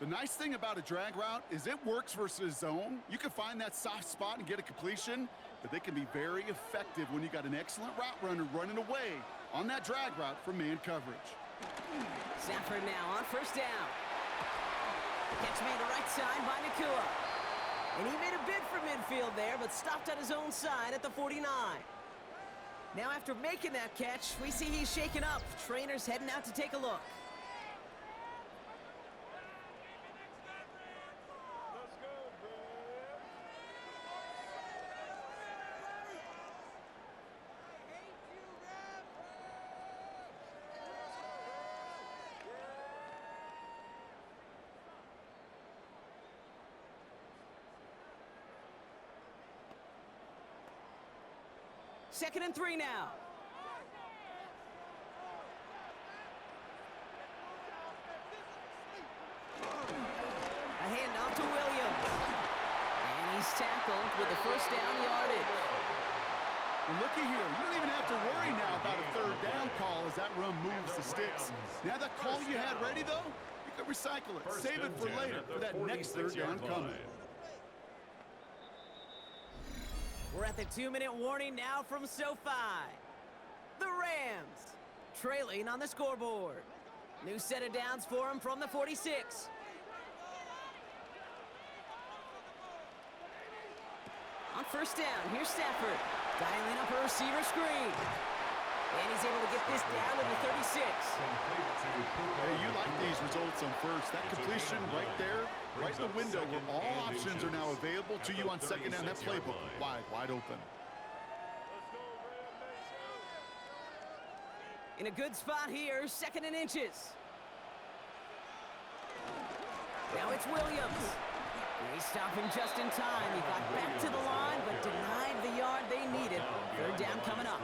The nice thing about a drag route is it works versus zone. You can find that soft spot and get a completion, but they can be very effective when you got an excellent route runner running away on that drag route from man coverage. Stafford now on first down. Catch made the right side by Nakua. And he made a bid for midfield there, but stopped on his own side at the 49. Now after making that catch, we see he's shaken up. Trainer's heading out to take a look. Second and 3 now. A handoff to Williams. And he's tackled with the first down yardage. Well, looky here. You don't even have to worry now about a third down call as that run moves the sticks. Now that call you had ready, though, you can recycle it. Save it for later for that next third down coming. We're at the 2-minute warning now from SoFi. The Rams trailing on the scoreboard. New set of downs for him from the 46. On first down, here's Stafford. Dialing up a receiver screen. And he's able to get this down to the 36. Hey, you like these results on first. That completion right there, right in the window where all options are now available to you on second down. That playbook wide open. In a good spot here, second and inches. Now it's Williams. They stop him just in time. He got back to the line, but denied the yard they needed. Third down coming up.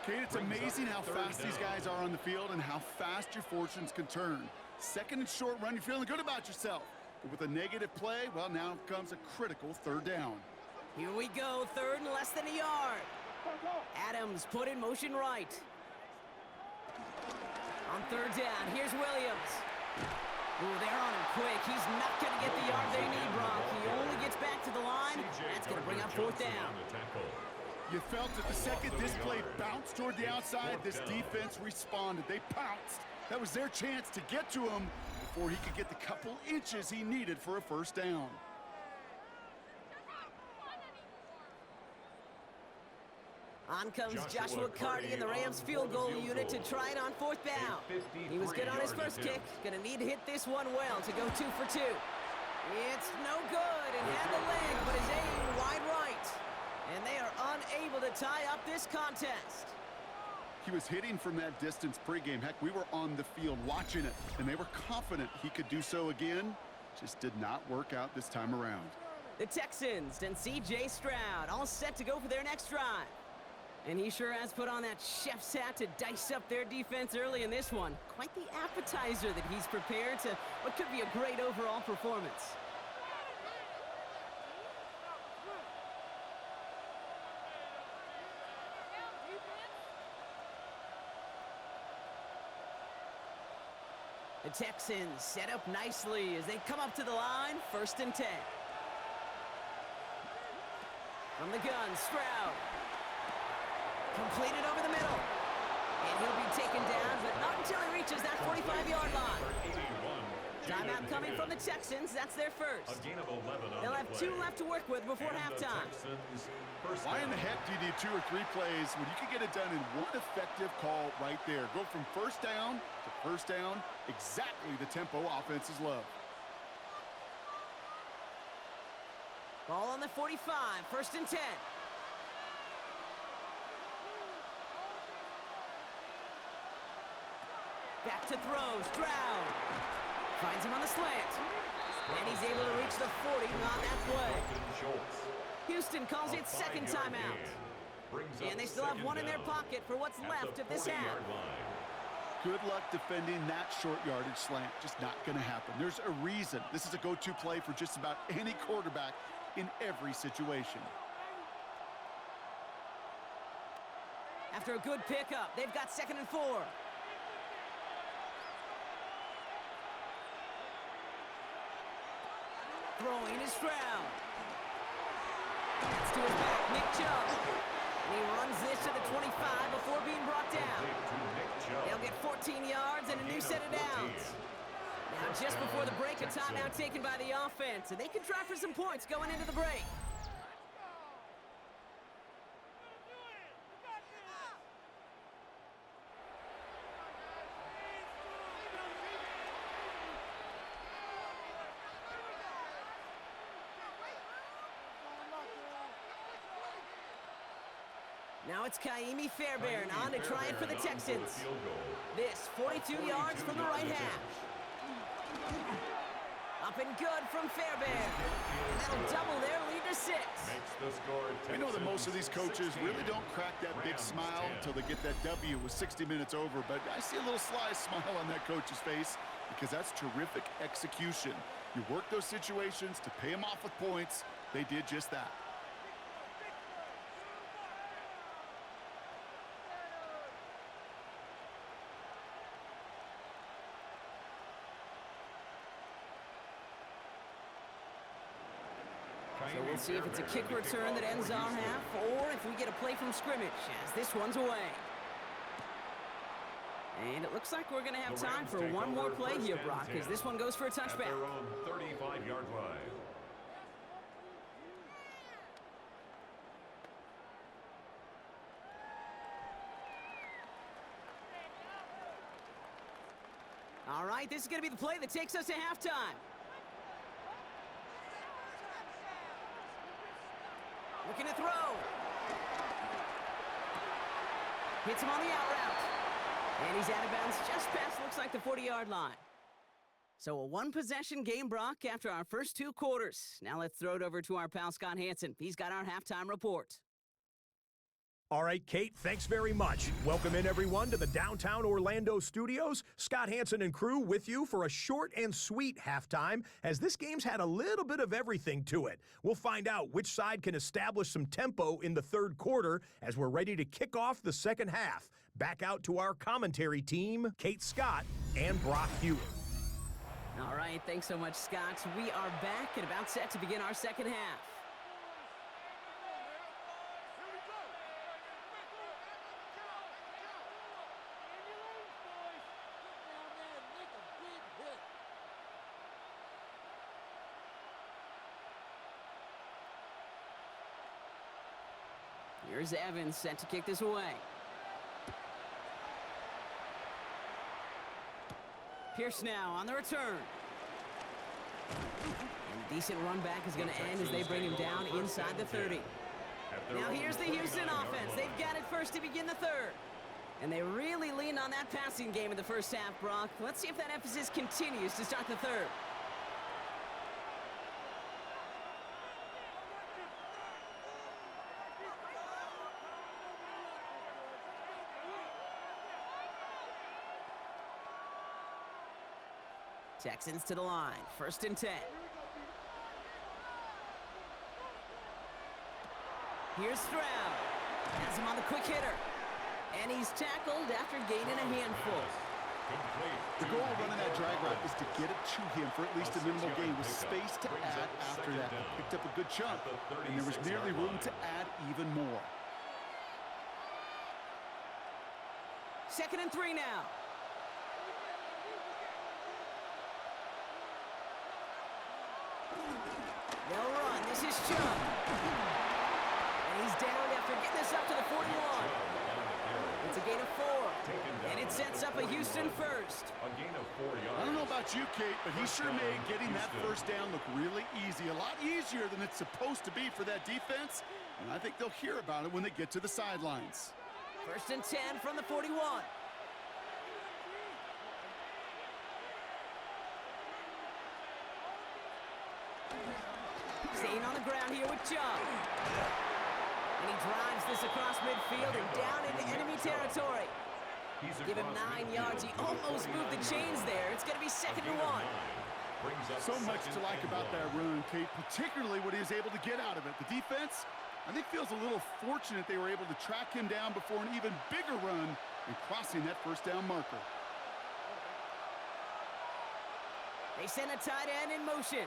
Kate, it's amazing how fast these guys are on the field and how fast your fortunes can turn. Second and short run, you're feeling good about yourself. But with a negative play, well, now comes a critical third down. Here we go, third and less than a yard. Adams put in motion right. On third down, here's Williams. Ooh, they're on him quick. He's not going to get the yard they need, Brock. He only gets back to the line. That's going to bring up fourth down. You felt it the second this play bounced toward the outside, this defense responded. They pounced. That was their chance to get to him before he could get the couple inches he needed for a first down. On comes Joshua Carty in the Rams field goal unit to try it on fourth down. He was good on his first kick. Gonna need to hit this one well to go 2 for 2. It's no good and had the leg, but his aim wide right. And they are unable to tie up this contest. He was hitting from that distance pregame. Heck, we were on the field watching it, and they were confident he could do so again. Just did not work out this time around. The Texans and C.J. Stroud all set to go for their next drive. And he sure has put on that chef's hat to dice up their defense early in this one. Quite the appetizer that he's prepared to what could be a great overall performance. The Texans set up nicely as they come up to the line, 1st and 10. From the gun, Stroud. Completed over the middle. And he'll be taken down, but not until he reaches that 45-yard line. Timeout coming from the Texans. That's their first. They'll have 2 left to work with before halftime. Why in the heck do you need 2 or 3 plays when you can get it done in one effective call right there? Go from first down to first down, exactly the tempo offenses love. Ball on the 45, 1st and 10. Back to throw, Stroud. Finds him on the slant. And he's able to reach the 40 on that play. Houston calls it second timeout. And they still have 1 in their pocket for what's left of this half. Good luck defending that short yardage slant. Just not going to happen. There's a reason. This is a go-to play for just about any quarterback in every situation. After a good pickup, they've got 2nd and 4. Throwing is Stroud. That's to his back, Nick Chubb. And he runs this to the 25 before being brought down. They'll get 14 yards and a new set of downs. Now, just before the break, a timeout taken by the offense, and they can try for some points going into the break. Now it's Kaimi Fairbairn on to try it for the Texans. This 42 yards from the right half. Up and good from Fairbairn. And that'll double their lead to 6. We know that most of these coaches really don't crack that big smile until they get that W with 60 minutes over, but I see a little sly smile on that coach's face because that's terrific execution. You work those situations to pay them off with points. They did just that. So we'll see if it's a kick return that ends our half, or if we get a play from scrimmage, as this one's away. And it looks like we're going to have time for one more play here, Brock, as this one goes for a touchback. At their own 35-yard line. All right, this is going to be the play that takes us to halftime. Looking to throw. Hits him on the out route. And he's out of bounds just past, looks like, the 40-yard line. So a one-possession game, Brock, after our first 2 quarters. Now let's throw it over to our pal Scott Hansen. He's got our halftime report. All right, Kate, thanks very much. Welcome in, everyone, to the downtown Orlando studios. Scott Hansen and crew with you for a short and sweet halftime, as this game's had a little bit of everything to it. We'll find out which side can establish some tempo in the third quarter as we're ready to kick off the second half. Back out to our commentary team, Kate Scott and Brock Hewitt. All right, thanks so much, Scott. We are back and about set to begin our second half. Here's Evans set to kick this away. Pierce now on the return. And a decent run back is going to end as they bring him down inside the 30. Now here's the Houston offense. They've got it first to begin the third. And they really leaned on that passing game in the first half, Brock. Let's see if that emphasis continues to start the third. Texans to the line, 1st and 10. Here's Stroud. Has him on the quick hitter. And he's tackled after gaining a handful. The goal of running that drag route is to get it to him for at least a minimal gain with space to add after that. He picked up a good chunk, and there was nearly room to add even more. 2nd and 3 now. They'll run. This is Chubb. And he's down after getting this up to the 41. It's a gain of 4. And it sets up a Houston first. A gain of 4 yards. I don't know about you, Kate, but he sure made getting that first down look really easy. A lot easier than it's supposed to be for that defense. And I think they'll hear about it when they get to the sidelines. 1st and 10 from the 41. Staying on the ground here with Chubb. And he drives this across midfield and down into enemy territory. Give him 9 yards. He almost moved the chains there. It's going to be 2nd and 1. So much to like about that run, Kate, particularly what he was able to get out of it. The defense, I think, feels a little fortunate they were able to track him down before an even bigger run and crossing that first down marker. They send a tight end in motion.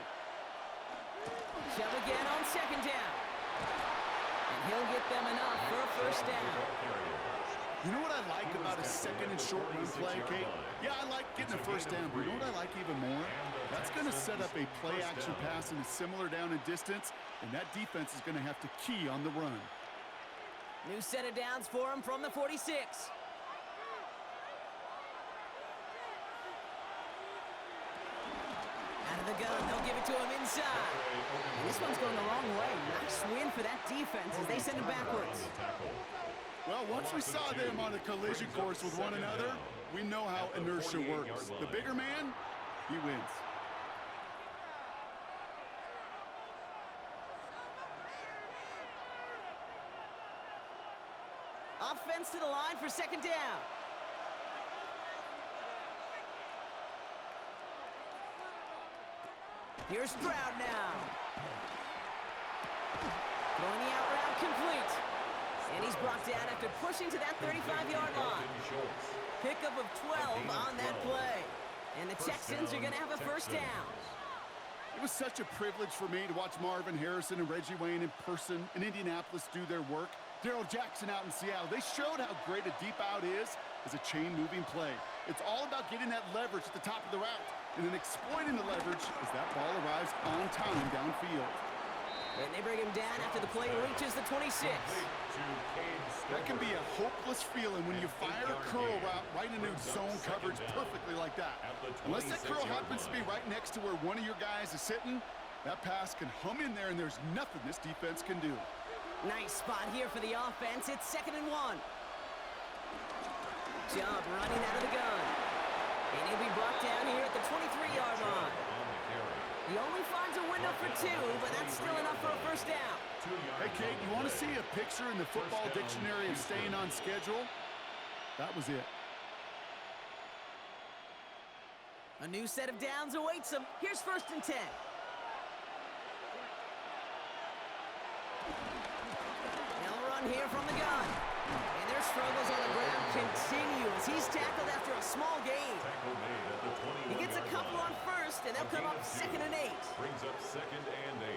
Shove again on second down. And he'll get them enough for a first down. You know what I like about a second and short run play, Kate? Yeah, I like getting a first down, but you know what I like even more? That's going to set up a play-action pass in a similar down and distance, and that defense is going to have to key on the run. New set of downs for him from the 46. Out of the gun, they'll give it to him inside. And this one's going the wrong way. Nice win for that defense as they send it backwards. Well, once we saw them on a collision course with one another, we know how inertia works. The bigger man, he wins. Offense to the line for second down. Here's Stroud now. Throwing the out route complete. And he's brought down after pushing to that 35-yard line. Pickup of 12 on that play. And the Texans are going to have a first down. It was such a privilege for me to watch Marvin Harrison and Reggie Wayne in person in Indianapolis do their work. Darrell Jackson out in Seattle. They showed how great a deep out is as a chain-moving play. It's all about getting that leverage at the top of the route and then exploiting the leverage as that ball arrives on time downfield. And they bring him down after the play reaches the 26. That can be a hopeless feeling when you fire a curl route right into zone coverage perfectly like that. Unless that curl happens to be right next to where one of your guys is sitting, that pass can hum in there and there's nothing this defense can do. Nice spot here for the offense. It's 2nd and 1. Jump running out of the gun. And he'll be brought down here at the 23-yard line. He only finds a window for 2, but that's still enough for a first down. Hey, Kate, you want to see a picture in the football dictionary of staying on schedule? That was it. A new set of downs awaits him. Here's 1st and 10. They'll run here from the gun. And their struggles on the ground continue as he's tackled after a small gain. He gets a couple on 1st, and they'll come up 2nd and 8. Brings up 2nd and 8.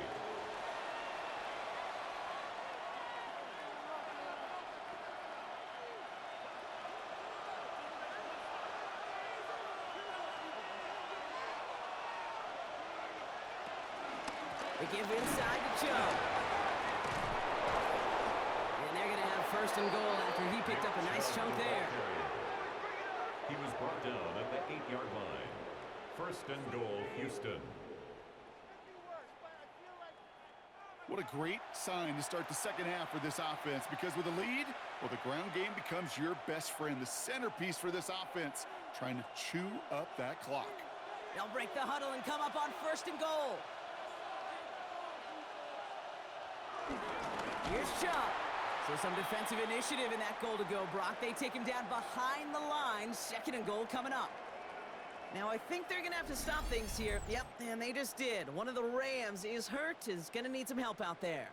They give inside to Joe. And they're going to have 1st and goal after he picked up a nice chunk there. He was brought down at the 8-yard line. 1st and goal, Houston. What a great sign to start the second half for this offense, because with a lead, well, the ground game becomes your best friend, the centerpiece for this offense, trying to chew up that clock. They'll break the huddle and come up on 1st and goal. Here's Chubb. So some defensive initiative in that goal to go, Brock. They take him down behind the line. 2nd and goal coming up. Now, I think they're going to have to stop things here. Yep, and they just did. One of the Rams is hurt, is going to need some help out there.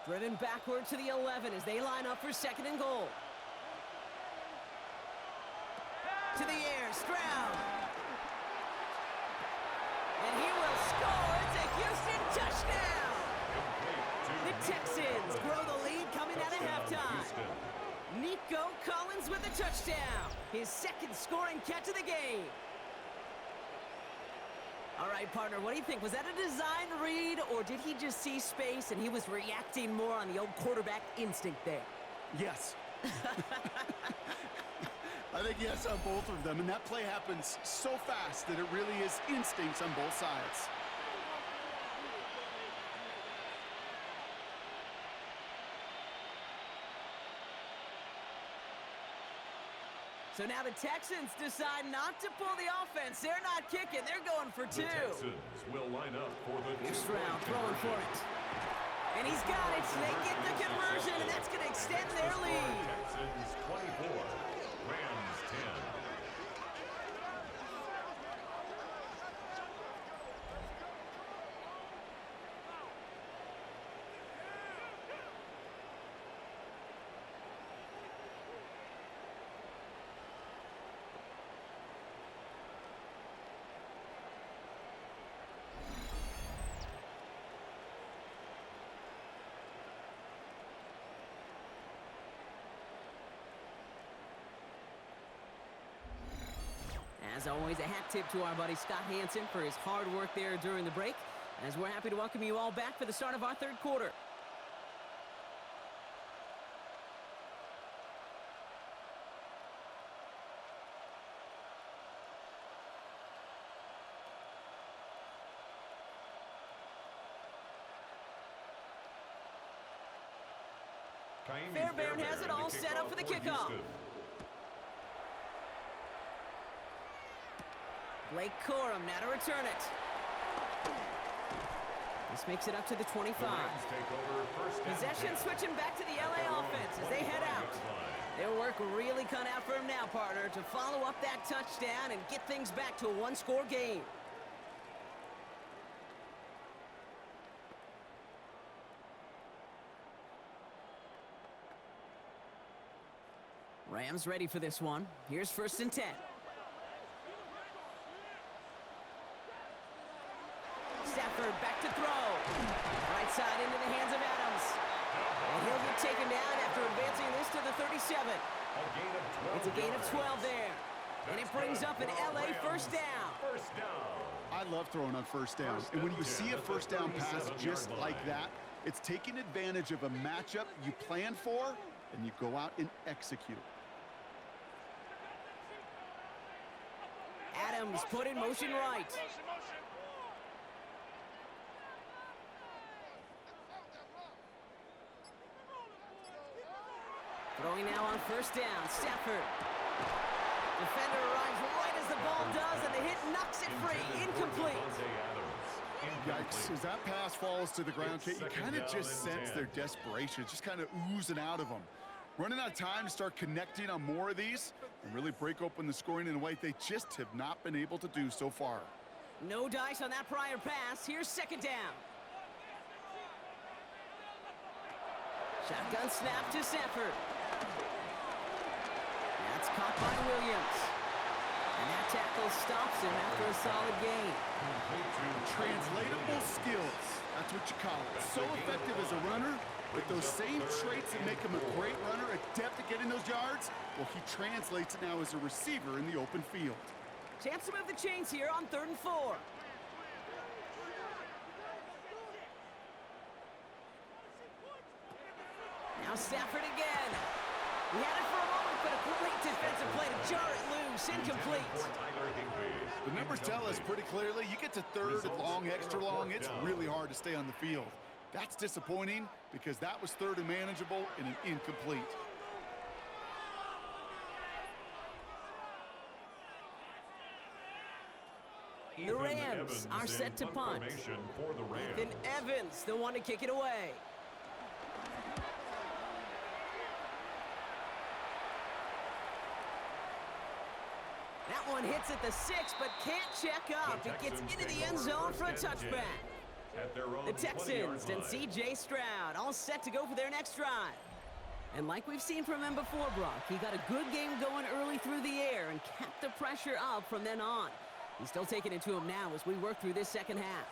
Driven backward to the 11 as they line up for 2nd and goal. To the air, Stroud. And he will score. It's a Houston touchdown. The Texans grow the lead coming out of halftime. Nico Collins with a touchdown. His 2nd scoring catch of the game. All right, partner, what do you think? Was that a design read, or did he just see space and he was reacting more on the old quarterback instinct there? Yes. I think yes on both of them, and that play happens so fast that it really is instincts on both sides. So now the Texans decide not to pull the offense. They're not kicking. They're going for 2. The Texans will line up for the Here's Stroud throwing for it. And he's got it. So they get the conversion, and that's going to extend their lead. Texans 24, Rams 10. As always, a hat tip to our buddy Scott Hansen for his hard work there during the break, as we're happy to welcome you all back for the start of our third quarter. Fairbairn has it all set up for the kickoff. Blake Corum now to return it. This makes it up to the 25. Possession switching back to the LA offense as they head out. Their work really cut out for him now, partner, to follow up that touchdown and get things back to a one-score game. Rams ready for this one. Here's 1st and 10. Stafford back to throw. Right side into the hands of Adams. And he'll get taken down after advancing this to the 37. It's a gain of 12 there. And it brings up an LA first down. I love throwing on first down. And when you see a first down pass just like that, it's taking advantage of a matchup you plan for, and you go out and execute. Adams put in motion right. Throwing now on 1st down, Stafford. Defender arrives right as the ball does, and the hit knocks it free. Incomplete. Yikes, as that pass falls to the ground, Kate, you kind of just sense their desperation. It's just kind of oozing out of them. Running out of time to start connecting on more of these and really break open the scoring in a way they just have not been able to do so far. No dice on that prior pass. Here's 2nd down. Shotgun snap to Stafford. That's caught by Williams. And that tackle stops him after a solid gain. Translatable skills. That's what you call it. So effective as a runner, but those same traits that make him a great runner, adept at getting those yards, well, he translates it now as a receiver in the open field. Chance to move the chains here on 3rd and 4. Now Stafford again. He had it for a moment, but a great defensive play to jar it loose. Incomplete. The numbers tell us pretty clearly, you get to 3rd and long, extra long, it's really hard to stay on the field. That's disappointing because that was 3rd and manageable and an incomplete. The Rams are set to punt. Ethan Evans, the one to kick it away. That one hits at the 6, but can't check up. It gets into the end zone for a touchback. The Texans and C.J. Stroud all set to go for their next drive. And like we've seen from him before, Brock, he got a good game going early through the air and kept the pressure up from then on. He's still taking it to him now as we work through this second half.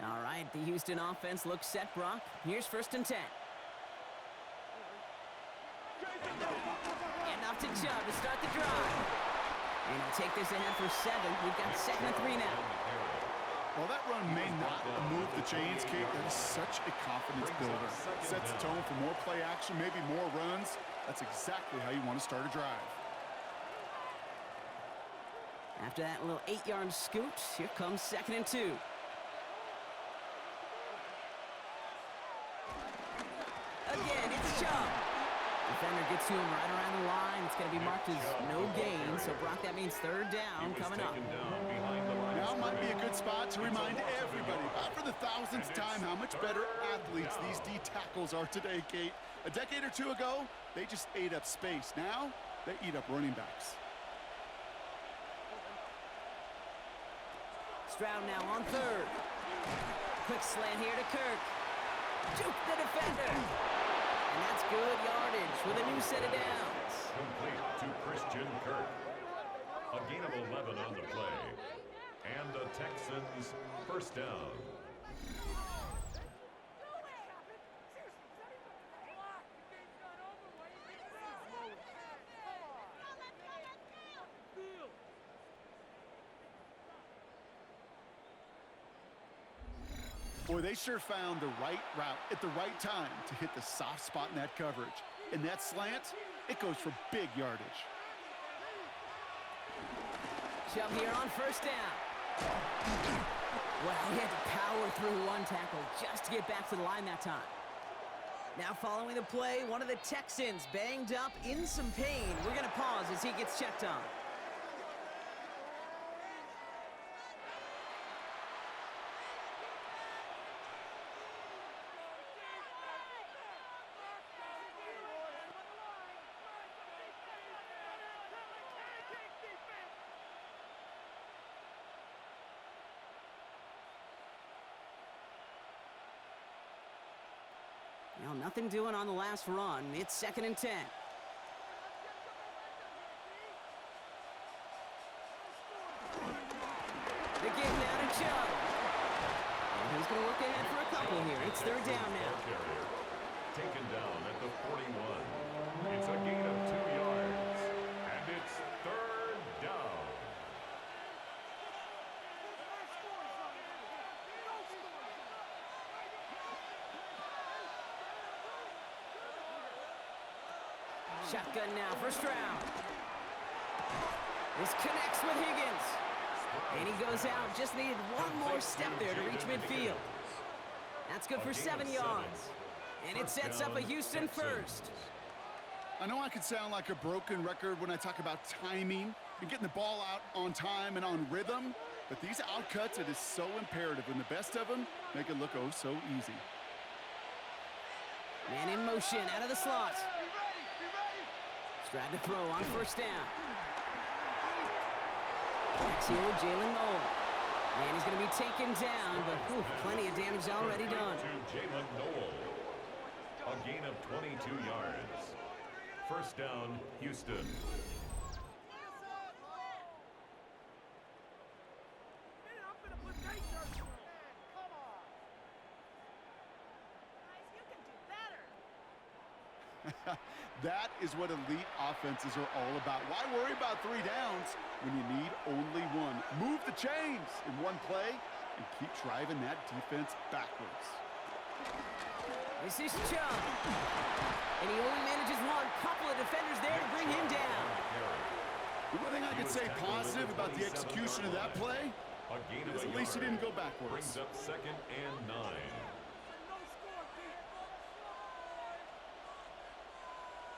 All right, the Houston offense looks set, Brock. Here's 1st and 10. And off to Chubb to start the drive. And he'll take this ahead for 7. We've got 2nd and 3 now. While that run may not move the chains, Kate, that is such a confidence builder. Sets the tone for more play action, maybe more runs. That's exactly how you want to start a drive. After that little 8-yard scoot, here comes 2nd and 2. Again, it's Chubb. Defender gets to him right around the line. It's going to be marked as no gain. So, Brock, that means 3rd down coming up. Now might be a good spot to remind everybody, about for the 1000th time, how much better athletes these D tackles are today, Kate. A decade or 2 ago, they just ate up space. Now, they eat up running backs. Stroud now on 3rd. Quick slant here to Kirk. Juke the defender. And that's good yardage with a new set of downs. Complete to Christian Kirk. A gain of 11 on the play. And the Texans 1st down. Boy, they sure found the right route at the right time to hit the soft spot in that coverage. And that slant, it goes for big yardage. Chubb here on first down. Well, he had to power through one tackle just to get back to the line that time. Now following the play, one of the Texans banged up in some pain. We're going to pause as he gets checked on. Well, nothing doing on the last run. It's 2nd and 10. The give now to Chubb. And he's going to look ahead for a couple here. It's 3rd down now. Taken down at the 41. It's a gain of 2 yards. And it's 3rd down. Shotgun now, first round. This connects with Higgins. And he goes out. Just needed one more step there to reach midfield. That's good for 7 yards. And it sets up a Houston first. I know I could sound like a broken record when I talk about timing and getting the ball out on time and on rhythm, but these outcuts, it is so imperative, and the best of them make it look oh so easy. Man in motion, out of the slot. Stride to throw on first down. Next here with Jalen Noel. And he's going to be taken down, but plenty of damage already done. To Jalen Noel. A gain of 22 yards. First down, Houston. That is what elite offenses are all about. Why worry about 3 downs when you need only one? Move the chains in one play and keep driving that defense backwards. This is Chubb. And he only manages one. Couple of defenders there to bring him down. The one thing I could say positive about the execution of that play is at least he didn't go backwards. Brings up 2nd and 9.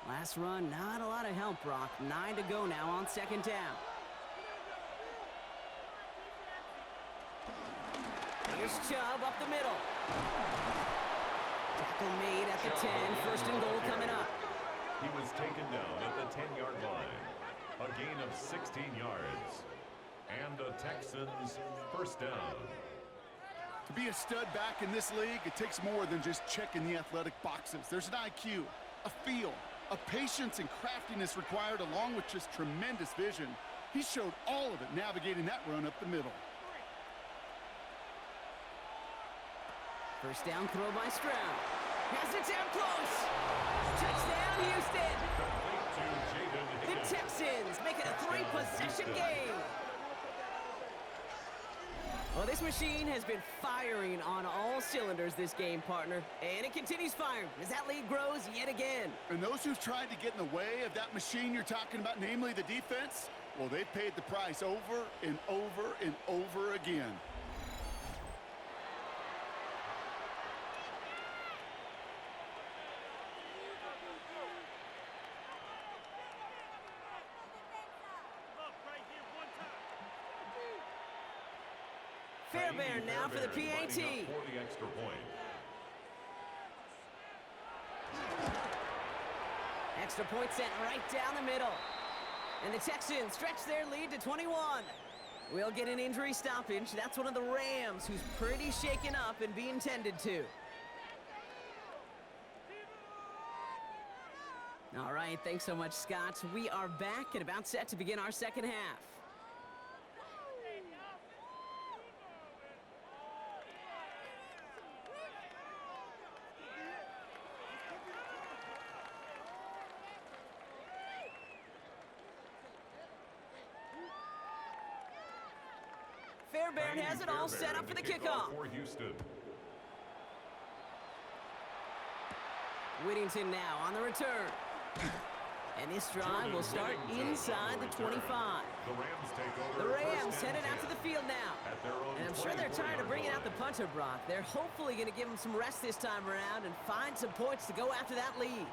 Last run, not a lot of help, Brock. 9 to go now on 2nd down. Here's Chubb up the middle. Tackle made at the 10. 1st and goal coming up. He was taken down at the 10-yard line. A gain of 16 yards. And the Texans first down. To be a stud back in this league, it takes more than just checking the athletic boxes. There's an IQ, a feel, a patience and craftiness required, along with just tremendous vision. He showed all of it navigating that run up the middle. First down throw by Stroud. Has it down close. Touchdown, Houston. The Texans make it a 3-possession game. Well, this machine has been firing on all cylinders this game, partner. And it continues firing as that lead grows yet again. And those who've tried to get in the way of that machine you're talking about, namely the defense, well, they've paid the price over and over and over again. Fairbairn now for the PAT. For the extra point. Extra point sent right down the middle. And the Texans stretch their lead to 21. We'll get an injury stoppage. That's one of the Rams who's pretty shaken up and being tended to. All right, thanks so much, Scott. We are back and about set to begin our second half. Fairbairn has it all set up for the kickoff. For Houston. Whittington now on the return. And this drive will start inside the 25. The Rams take over. The Rams first and headed out to 10 the field now. at their own And I'm sure they're tired of bringing 24-yard out the line. punter, Brock. They're hopefully going to give him some rest this time around and find some points to go after that lead.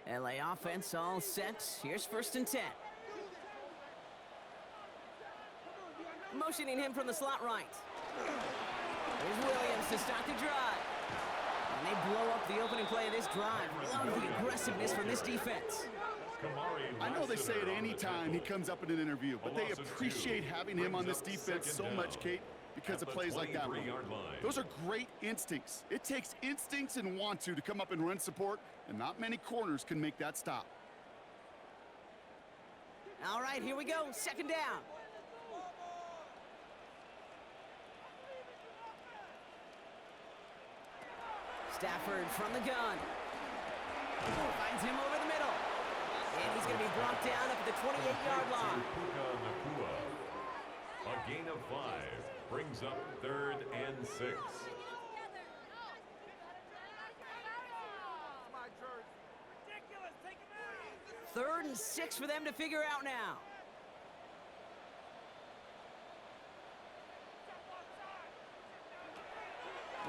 LA offense all set. Here's 1st and 10. Motioning him from the slot right. Here's Williams to start the drive. And they blow up the opening play of this drive. Love the aggressiveness from this defense. I know they say it any time he comes up in an interview, but they appreciate having him on this defense so much, Kate, because of plays like that one. Those are great instincts. It takes instincts and want to come up and run support, and not many corners can make that stop. All right, here we go. 2nd down. Stafford from the gun. Finds him over the middle. And he's going to be brought down up at the 28-yard line. A gain of 5 brings up 3rd and 6. Third and 6 for them to figure out now.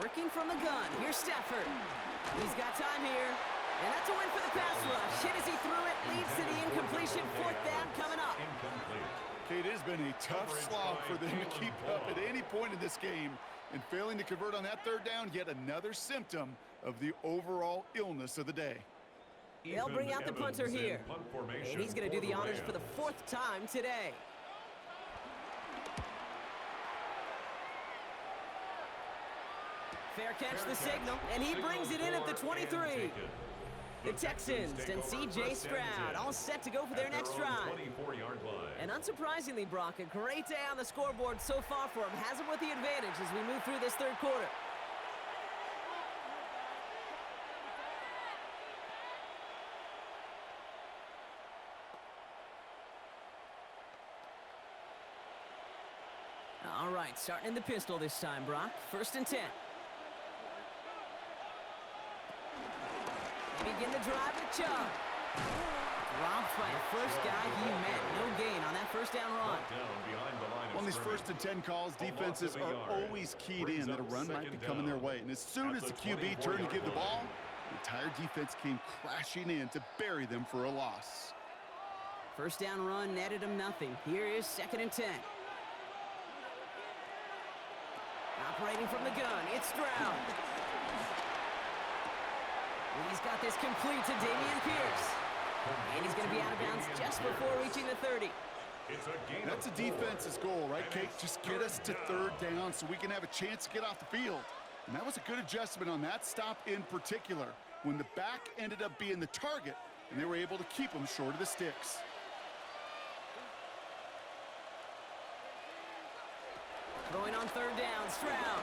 Working from the gun. Here's Stafford. He's got time here. And that's a win for the pass rush. Hit as he threw it. Leads to the incompletion. 4th down coming up. Kate, it has been a tough slog for them to keep up at any point in this game. And failing to convert on that 3rd down, yet another symptom of the overall illness of the day. They'll bring out the punter here. And he's going to do the honors for the 4th time today. Fair catch the signal, and he brings it in at the 23. The Texans and C.J. Stroud all set to go for their next drive. And unsurprisingly, Brock, a great day on the scoreboard so far for him. Has him with the advantage as we move through this 3rd quarter. All right, starting in the pistol this time, Brock. 1st and 10. Begin the drive with Chubb. Robbed by the first guy he met. No gain on that 1st down run. On these 1st and 10 calls, defenses are always keyed in that a run might be coming their way. And as soon as the QB turned to give the ball, the entire defense came crashing in to bury them for a loss. 1st down run netted him nothing. Here is 2nd and 10. Operating from the gun, it's Stroud. He's got this complete to Dameon Pierce. And he's going to be out of bounds just before reaching the 30. That's a defense's goal, right, Kate? Just get us to 3rd down so we can have a chance to get off the field. And that was a good adjustment on that stop in particular, when the back ended up being the target, and they were able to keep him short of the sticks. Throwing on 3rd down, Stroud.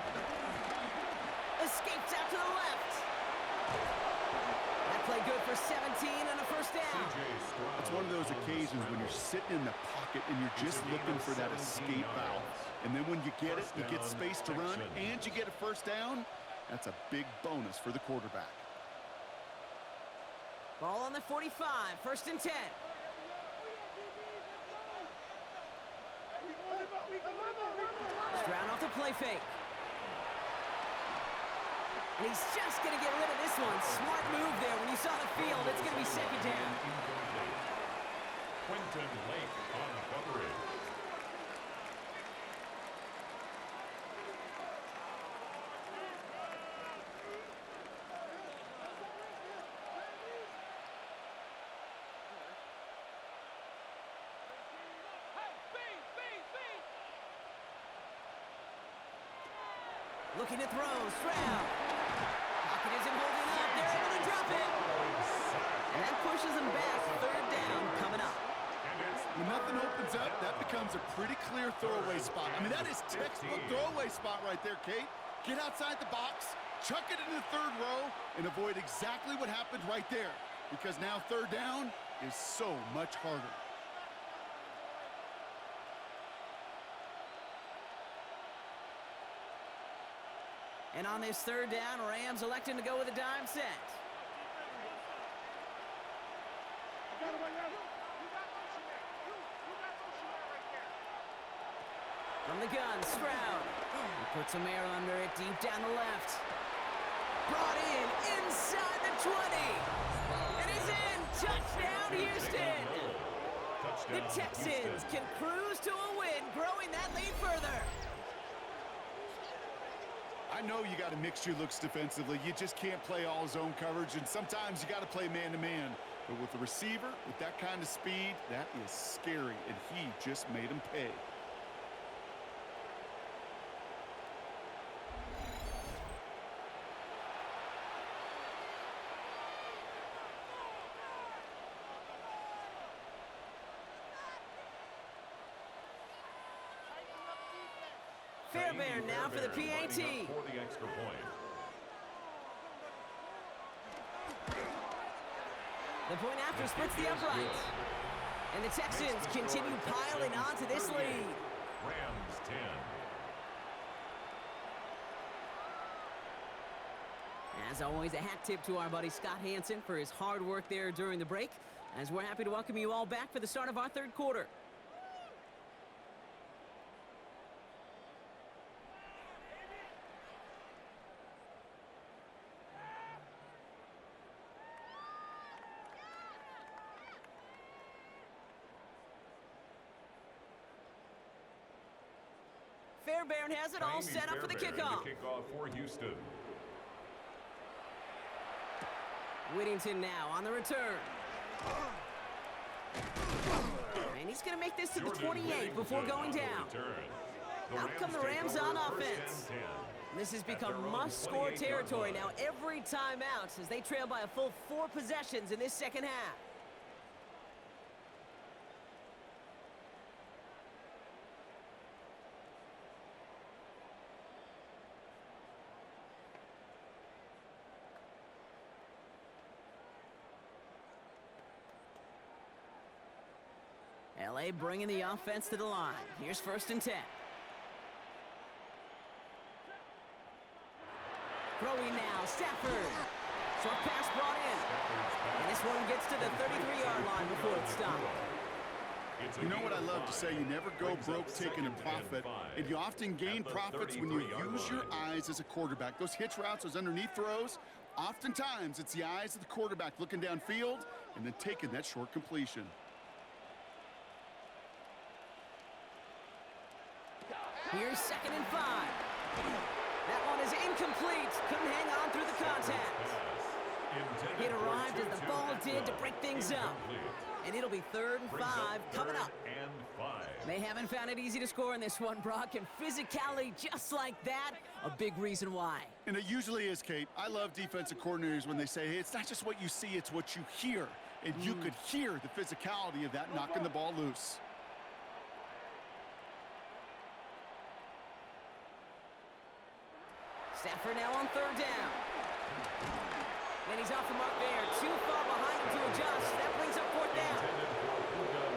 Escapes out to the left. That play good for 17 and a 1st down. It's one of those occasions when you're sitting in the pocket and you're just looking for that escape valve. And then when you get it, you get space to run, and you get a 1st down. That's a big bonus for the quarterback. Ball on the 45, 1st and 10. Stroud off the play fake. And he's just going to get rid of this one. Smart move there. When you saw the field, it's going to be 2nd down. Quentin Lake on coverage. Looking to throw, Stroud. Pocket isn't holding up. They're able to drop it. And that pushes them back. 3rd down coming up. When nothing opens up, that becomes a pretty clear throwaway spot. I mean, that is textbook throwaway spot right there, Kate. Get outside the box, chuck it into the 3rd row, and avoid exactly what happened right there. Because now 3rd down, is so much harder. And on this third down, Rams electing to go with a dime set. From the gun, Stroud. He puts some air under it, deep down the left. Brought in, inside the 20. And he's in. Touchdown, Houston. The Texans can cruise to a win, growing that lead further. I know you got to mix your looks defensively. You just can't play all zone coverage, and sometimes you got to play man-to-man. But with the receiver, with that kind of speed, that is scary, and he just made him pay. Fairbairn now for the PAT. For the extra point. The point after splits the uprights. And the Texans continue piling on to this lead. Rams 10. As always, a hat tip to our buddy Scott Hansen for his hard work there during the break, as we're happy to welcome you all back for the start of our third quarter. Fairbairn has it all set up for the kickoff. Kickoff for Houston. Whittington now on the return. And he's going to make this to the 28 before going down. Out come the Rams on offense. This has become must-score territory now every time out as they trail by a full 4 possessions in this second half. LA bringing the offense to the line. Here's 1st and 10. Throwing now, Stafford. Short pass brought in. And this one gets to the 33-yard line before it's stopped. You know what I love to say? You never go broke taking a profit, and you often gain profits when you use your eyes as a quarterback. Those hitch routes, those underneath throws, oftentimes it's the eyes of the quarterback looking downfield and then taking that short completion. Here's 2nd and 5. That one is incomplete. Couldn't hang on through the contact. It arrived as the ball did to break things up. And it'll be 3rd and 5 coming up. They haven't found it easy to score in this one, Brock, and physicality just like that, a big reason why. And it usually is, Kate. I love defensive coordinators when they say, hey, it's not just what you see, it's what you hear. And you could hear the physicality of that knocking the ball loose. Stafford now on 3rd down. And he's off the mark there. Too far behind him to adjust. That brings up 4th down.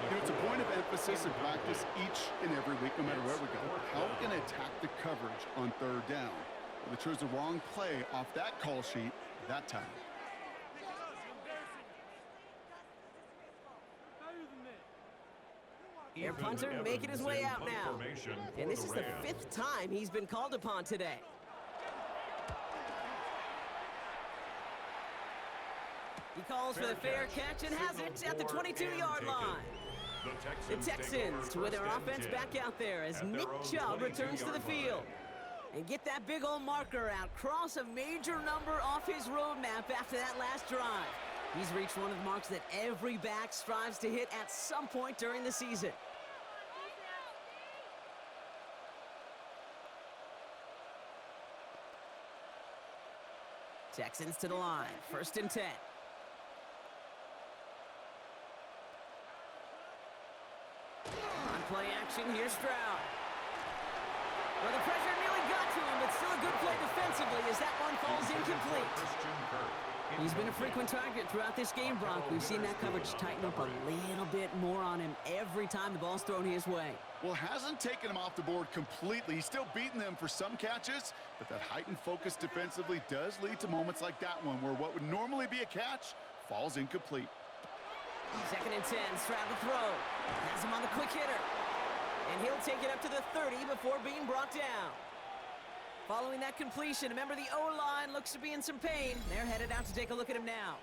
You know, it's a point of emphasis in practice each and every week, no matter where we go. How are we going to attack the coverage on 3rd down? Well, they chose the wrong play off that call sheet that time. Their punter making his way out now. And this is the 5th time he's been called upon today. He calls for the fair catch and has it at the 22-yard line. The Texans with their offense back out there as Nick Chubb returns to the field. And get that big old marker out. Cross a major number off his roadmap after that last drive. He's reached one of the marks that every back strives to hit at some point during the season. Texans to the line. 1st and 10. On play action, here's Stroud. Well, the pressure nearly got to him, but still a good play defensively as that one falls incomplete. He's been a frequent target throughout this game, Brock. We've seen that coverage tighten up a little bit more on him every time the ball's thrown his way. Well, hasn't taken him off the board completely. He's still beating them for some catches, but that heightened focus defensively does lead to moments like that one where what would normally be a catch falls incomplete. 2nd and 10, Stroud to throw. Has him on the quick hitter. And he'll take it up to the 30 before being brought down. Following that completion, remember the O-line looks to be in some pain. They're headed out to take a look at him now.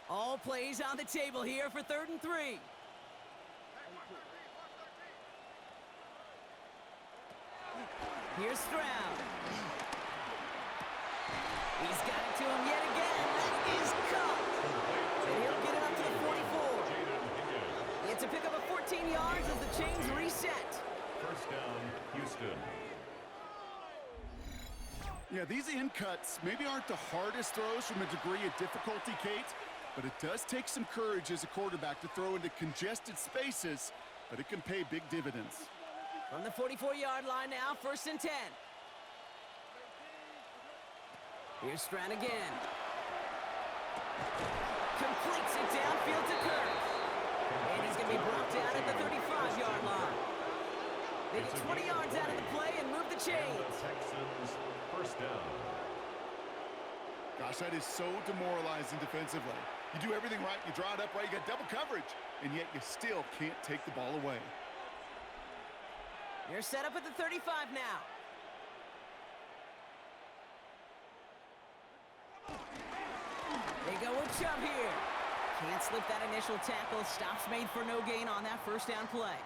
All plays on the table here for 3rd and 3. Here's Stroud. He's got it to him yet again. That is caught. And he'll get it up to the 44. It's a pickup of 14 yards as the chains reset. 1st down, Houston. Yeah, these in cuts maybe aren't the hardest throws from a degree of difficulty, Kate, but it does take some courage as a quarterback to throw into congested spaces, but it can pay big dividends. From the 44-yard line now, 1st and 10. Here's Stroud again. Completes it downfield to Kirk. And he's going to be brought down at the 35-yard line. They get 20 yards out of the play and move the chains. Texans, 1st down. Gosh, that is so demoralizing defensively. You do everything right, you draw it up right, you got double coverage, and yet you still can't take the ball away. You're set up at the 35 now. They go with Chubb here. Can't slip that initial tackle. Stops made for no gain on that 1st down play.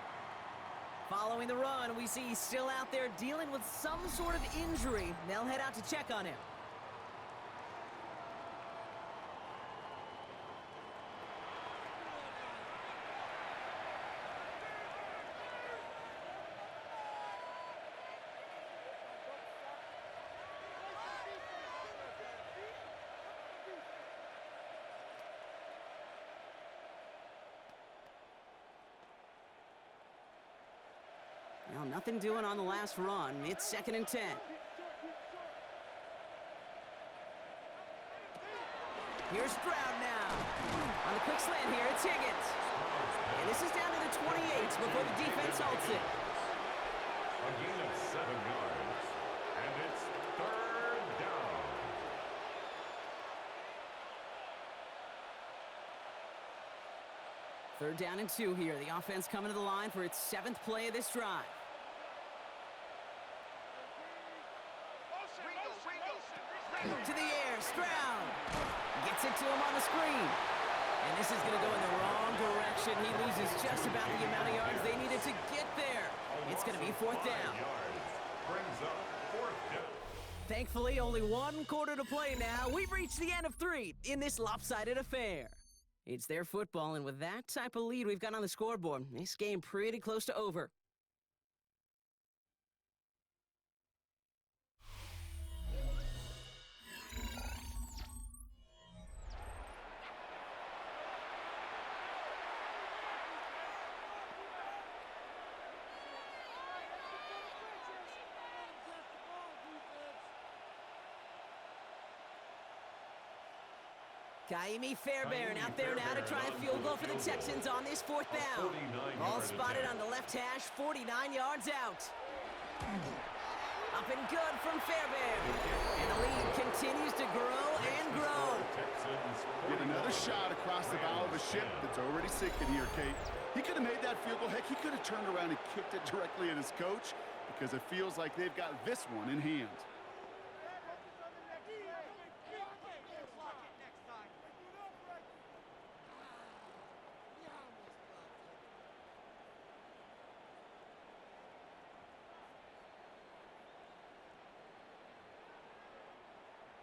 Following the run, we see he's still out there dealing with some sort of injury. They'll head out to check on him. Well, nothing doing on the last run. It's 2nd and 10. Here's Stroud now. On the quick slant here, it's Higgins. And this is down to the 28 before the defense halts it. A gain of 7 yards. And it's 3rd down. Third down and 2 here. The offense coming to the line for its 7th play of this drive. To the air, Stroud gets it to him on the screen. And this is going to go in the wrong direction. He loses just about the amount of yards they needed to get there. It's going to be 4th down. Brings up 4th down. Thankfully, only 1 quarter to play now. We've reached the end of 3 in this lopsided affair. It's their football, and with that type of lead we've got on the scoreboard, this game pretty close to over. Kaimi Fairbairn out there now to try a field goal for the Texans on this 4th down. Ball spotted on the left hash, 49 yards out. Up and good from Fairbairn. And the lead continues to grow and grow. Get another shot across the bow of a ship that's already sinking here, Kate. He could have made that field goal. Heck, he could have turned around and kicked it directly at his coach because it feels like they've got this one in hand.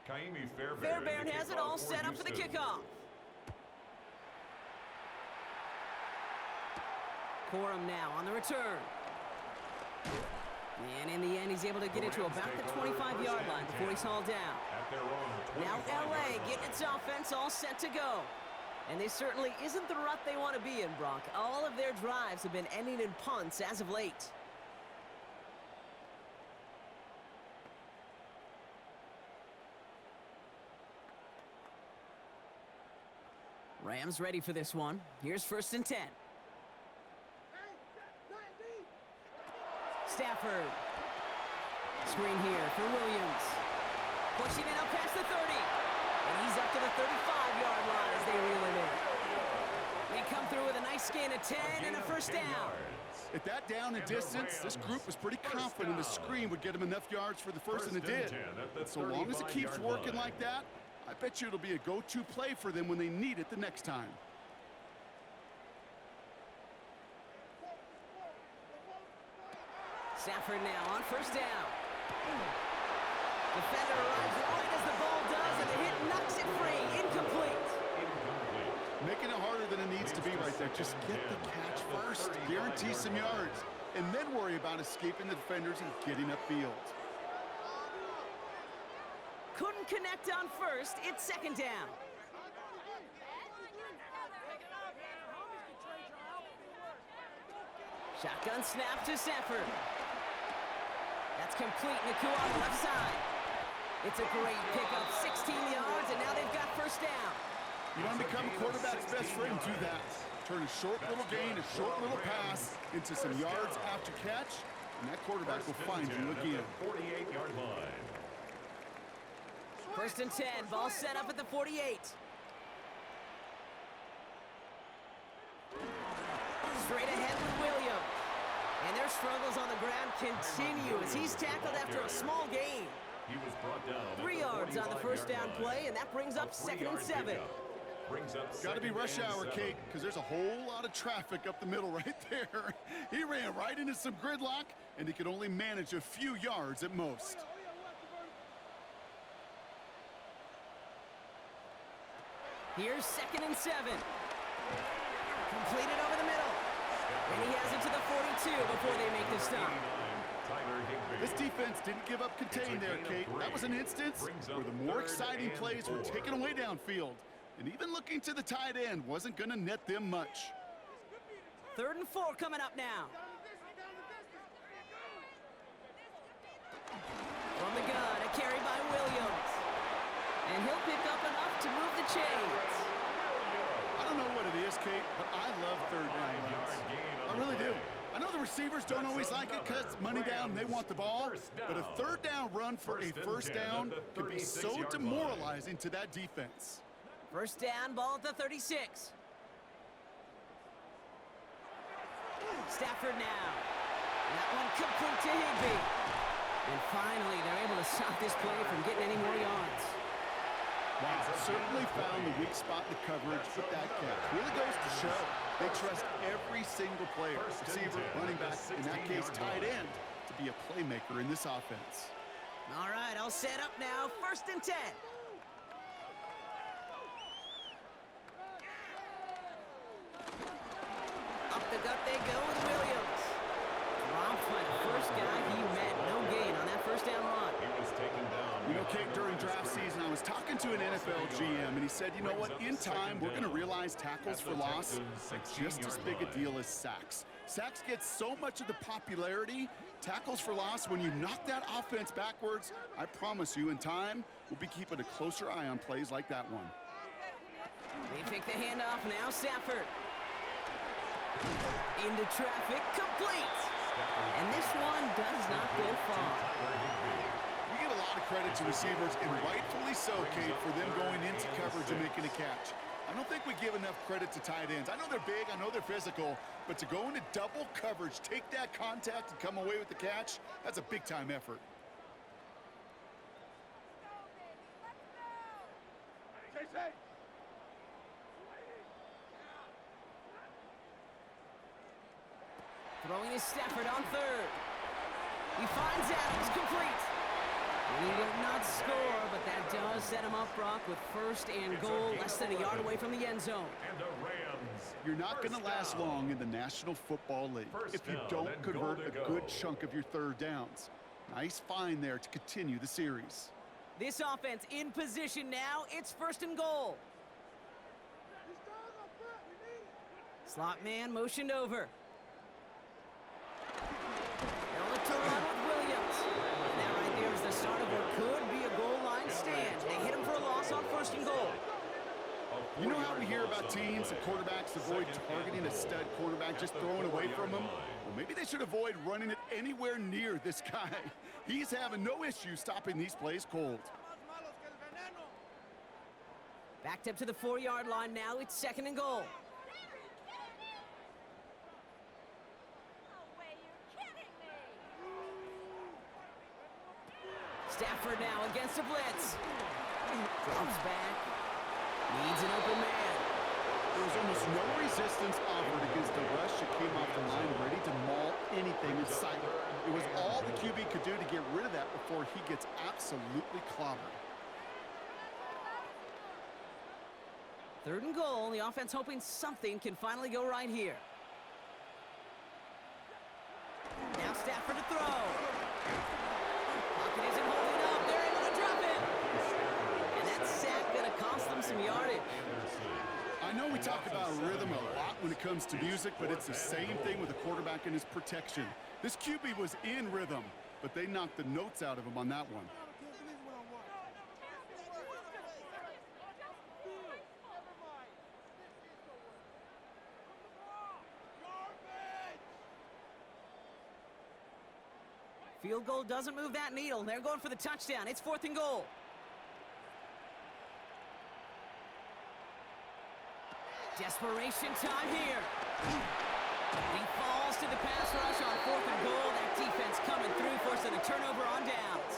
Kaimi Fairbairn has it all set up for the kickoff. Corum now on the return. And in the end, he's able to get it to about the 25-yard line before he's hauled down. Now LA getting its offense all set to go. And this certainly isn't the rut they want to be in, Brock. All of their drives have been ending in punts as of late. Rams ready for this one. Here's 1st and 10. Stafford. Screen here for Williams. Pushing it up past the 30. And he's up to the 35-yard line as they reel him in. They come through with a nice gain of 10 and a 1st down. At that down and distance, this group was pretty confident the screen would get him enough yards for the first, and it did. But so long as it keeps working like that, I bet you it'll be a go-to play for them when they need it the next time. Stafford now on 1st down. Defender arrives right as the ball does, and the hit knocks it free. Incomplete. Making it harder than it needs to be right there. Just get the catch first. Guarantee some yards. And then worry about escaping the defenders and getting upfield. Couldn't connect on 1st. It's 2nd down. Shotgun snap to Stafford. That's complete. Naku on the left side. It's a great pickup. 16 yards, and now they've got 1st down. You want to become a quarterback's best friend, do that. Turn a short little gain, a short little pass into some yards after catch, and that quarterback will find you again. 48-yard line. 1st and 10. Ball set up at the 48. Straight ahead with Williams. And their struggles on the ground continue as he's tackled after a small gain. He was brought down 3 yards on the 1st down play, and that brings up 2nd and 7. Got to be rush hour, Kate, because there's a whole lot of traffic up the middle right there. He ran right into some gridlock, and he could only manage a few yards at most. Here's 2nd and 7. Completed over the middle. And he has it to the 42 before they make the stop. This defense didn't give up contain there, Kate. That was an instance where the more exciting plays were taken away downfield. And even looking to the tight end wasn't going to net them much. 3rd and 4 coming up now. From the gun, a carry by Williams. And he'll pick up enough to move the chains. I don't know what it is, Kate, but I love 3rd down runs. I really do. I know the receivers don't always like it because it's money down and they want the ball, but a 3rd down run for a 1st down can be so demoralizing to that defense. 1st down, ball at the 36. Stafford now. That one complete to Higbee. And finally, they're able to stop this play from getting any more yards. Wow, certainly found the weak spot in the coverage with that catch. Really goes to show they trust every single player, receiver, running back, in that case, tight end, to be a playmaker in this offense. All right, I'll set up now. 1st and 10. Up the gut they go with Williams. Dropped by the first guy he met. No gain on that 1st down run. He was taken down. You know, Kate, during draft season, I was talking to an NFL GM, and he said, you know what, in time, we're going to realize tackles for loss are just as big a deal as sacks. Sacks get so much of the popularity. Tackles for loss, when you knock that offense backwards, I promise you, in time, we'll be keeping a closer eye on plays like that one. They pick the handoff now. Stafford. Into traffic, complete. And this one does not go far. We give a lot of credit to receivers, and rightfully so, Kate, for them going into coverage and making a catch. I don't think we give enough credit to tight ends. I know they're big, I know they're physical, but to go into double coverage, take that contact, and come away with the catch, that's a big-time effort. Throwing is Stafford on 3rd. He finds Adams, complete. And he did not score, but that does set him up, Brock, with first and goal, less than a yard away from the end zone. And the Rams. You're not going to last long in the National Football League if you don't convert a good chunk of your third downs. Nice find there to continue the series. This offense in position now. It's first and goal. Slot man motioned over. They'll look to run with Williams. And that right there is the start of what could be a goal line stand. They hit him for a loss on first and goal. You know how we hear about teams and quarterbacks avoid targeting a stud quarterback, just throwing away from him? Well, maybe they should avoid running it anywhere near this guy. He's having no issue stopping these plays cold. Backed up to the 4-yard line now. It's second and goal. Stafford now against a blitz. Drops back. Needs an open man. There was almost no resistance offered against the rush that came off the line ready to maul anything in sight. It was all the QB could do to get rid of that before he gets absolutely clobbered. Third and goal. The offense hoping something can finally go right here. Now Stafford to throw. Pocket isn't holding up. They're able to drop him. And that sack going to cost them some yardage. I know we talk about rhythm a lot when it comes to music, but it's the same thing with a quarterback and his protection. This QB was in rhythm, but they knocked the notes out of him on that one. Field goal doesn't move that needle. They're going for the touchdown. It's fourth and goal. Desperation time here. He falls to the pass rush on fourth and goal. That defense coming through, forcing a turnover on downs.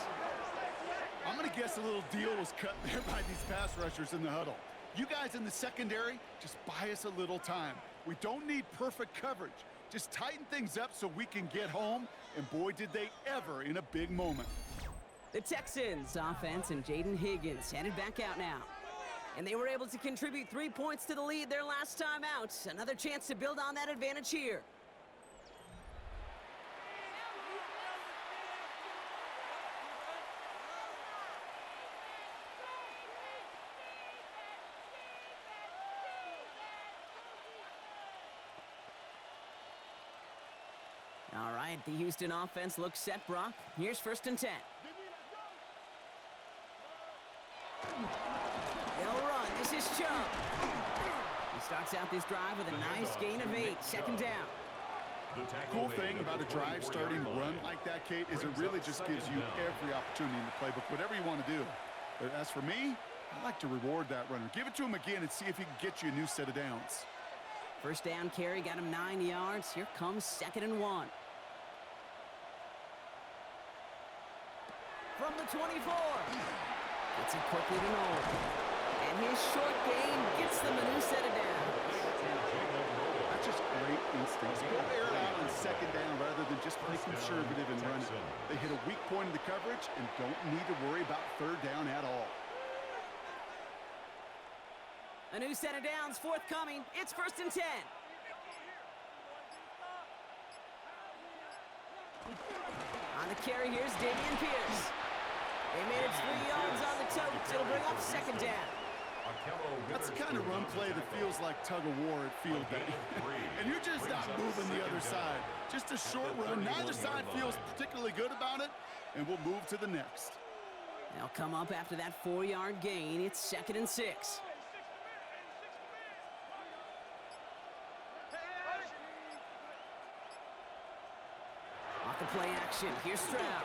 I'm going to guess a little deal was cut there by these pass rushers in the huddle. You guys in the secondary, just buy us a little time. We don't need perfect coverage. Just tighten things up so we can get home, and boy, did they ever in a big moment. The Texans offense and Jaden Higgins headed back out now. And they were able to contribute 3 points to the lead their last time out. Another chance to build on that advantage here. All right, the Houston offense looks set, Brock. Here's first and 10. They'll run. This is Chubb. He starts out this drive with a nice gain of 8. Second down. Cool thing about a drive starting run like that, Kate, is it really just gives you every opportunity in the playbook, whatever you want to do. But as for me, I like to reward that runner. Give it to him again and see if he can get you a new set of downs. First down carry got him 9 yards. Here comes second and 1. From the 24. Gets it quickly to Noel. And his short gain gets them a new set of downs. That's just great instincts. Go air it out on second down rather than just play conservative and run it. They hit a weak point in the coverage and don't need to worry about third down at all. A new set of downs forthcoming. It's first and 10. On the carry, here's Dameon Pierce. They made it 3 yards on the tote. It'll bring up second down. That's the kind of run play that feels like tug-of-war at field day. And you're just not moving the other side. Just a short run. Neither side feels particularly good about it, and we'll move to the next. They'll come up after that 4-yard gain. It's second and 6. Off the play action. Here's Stroud.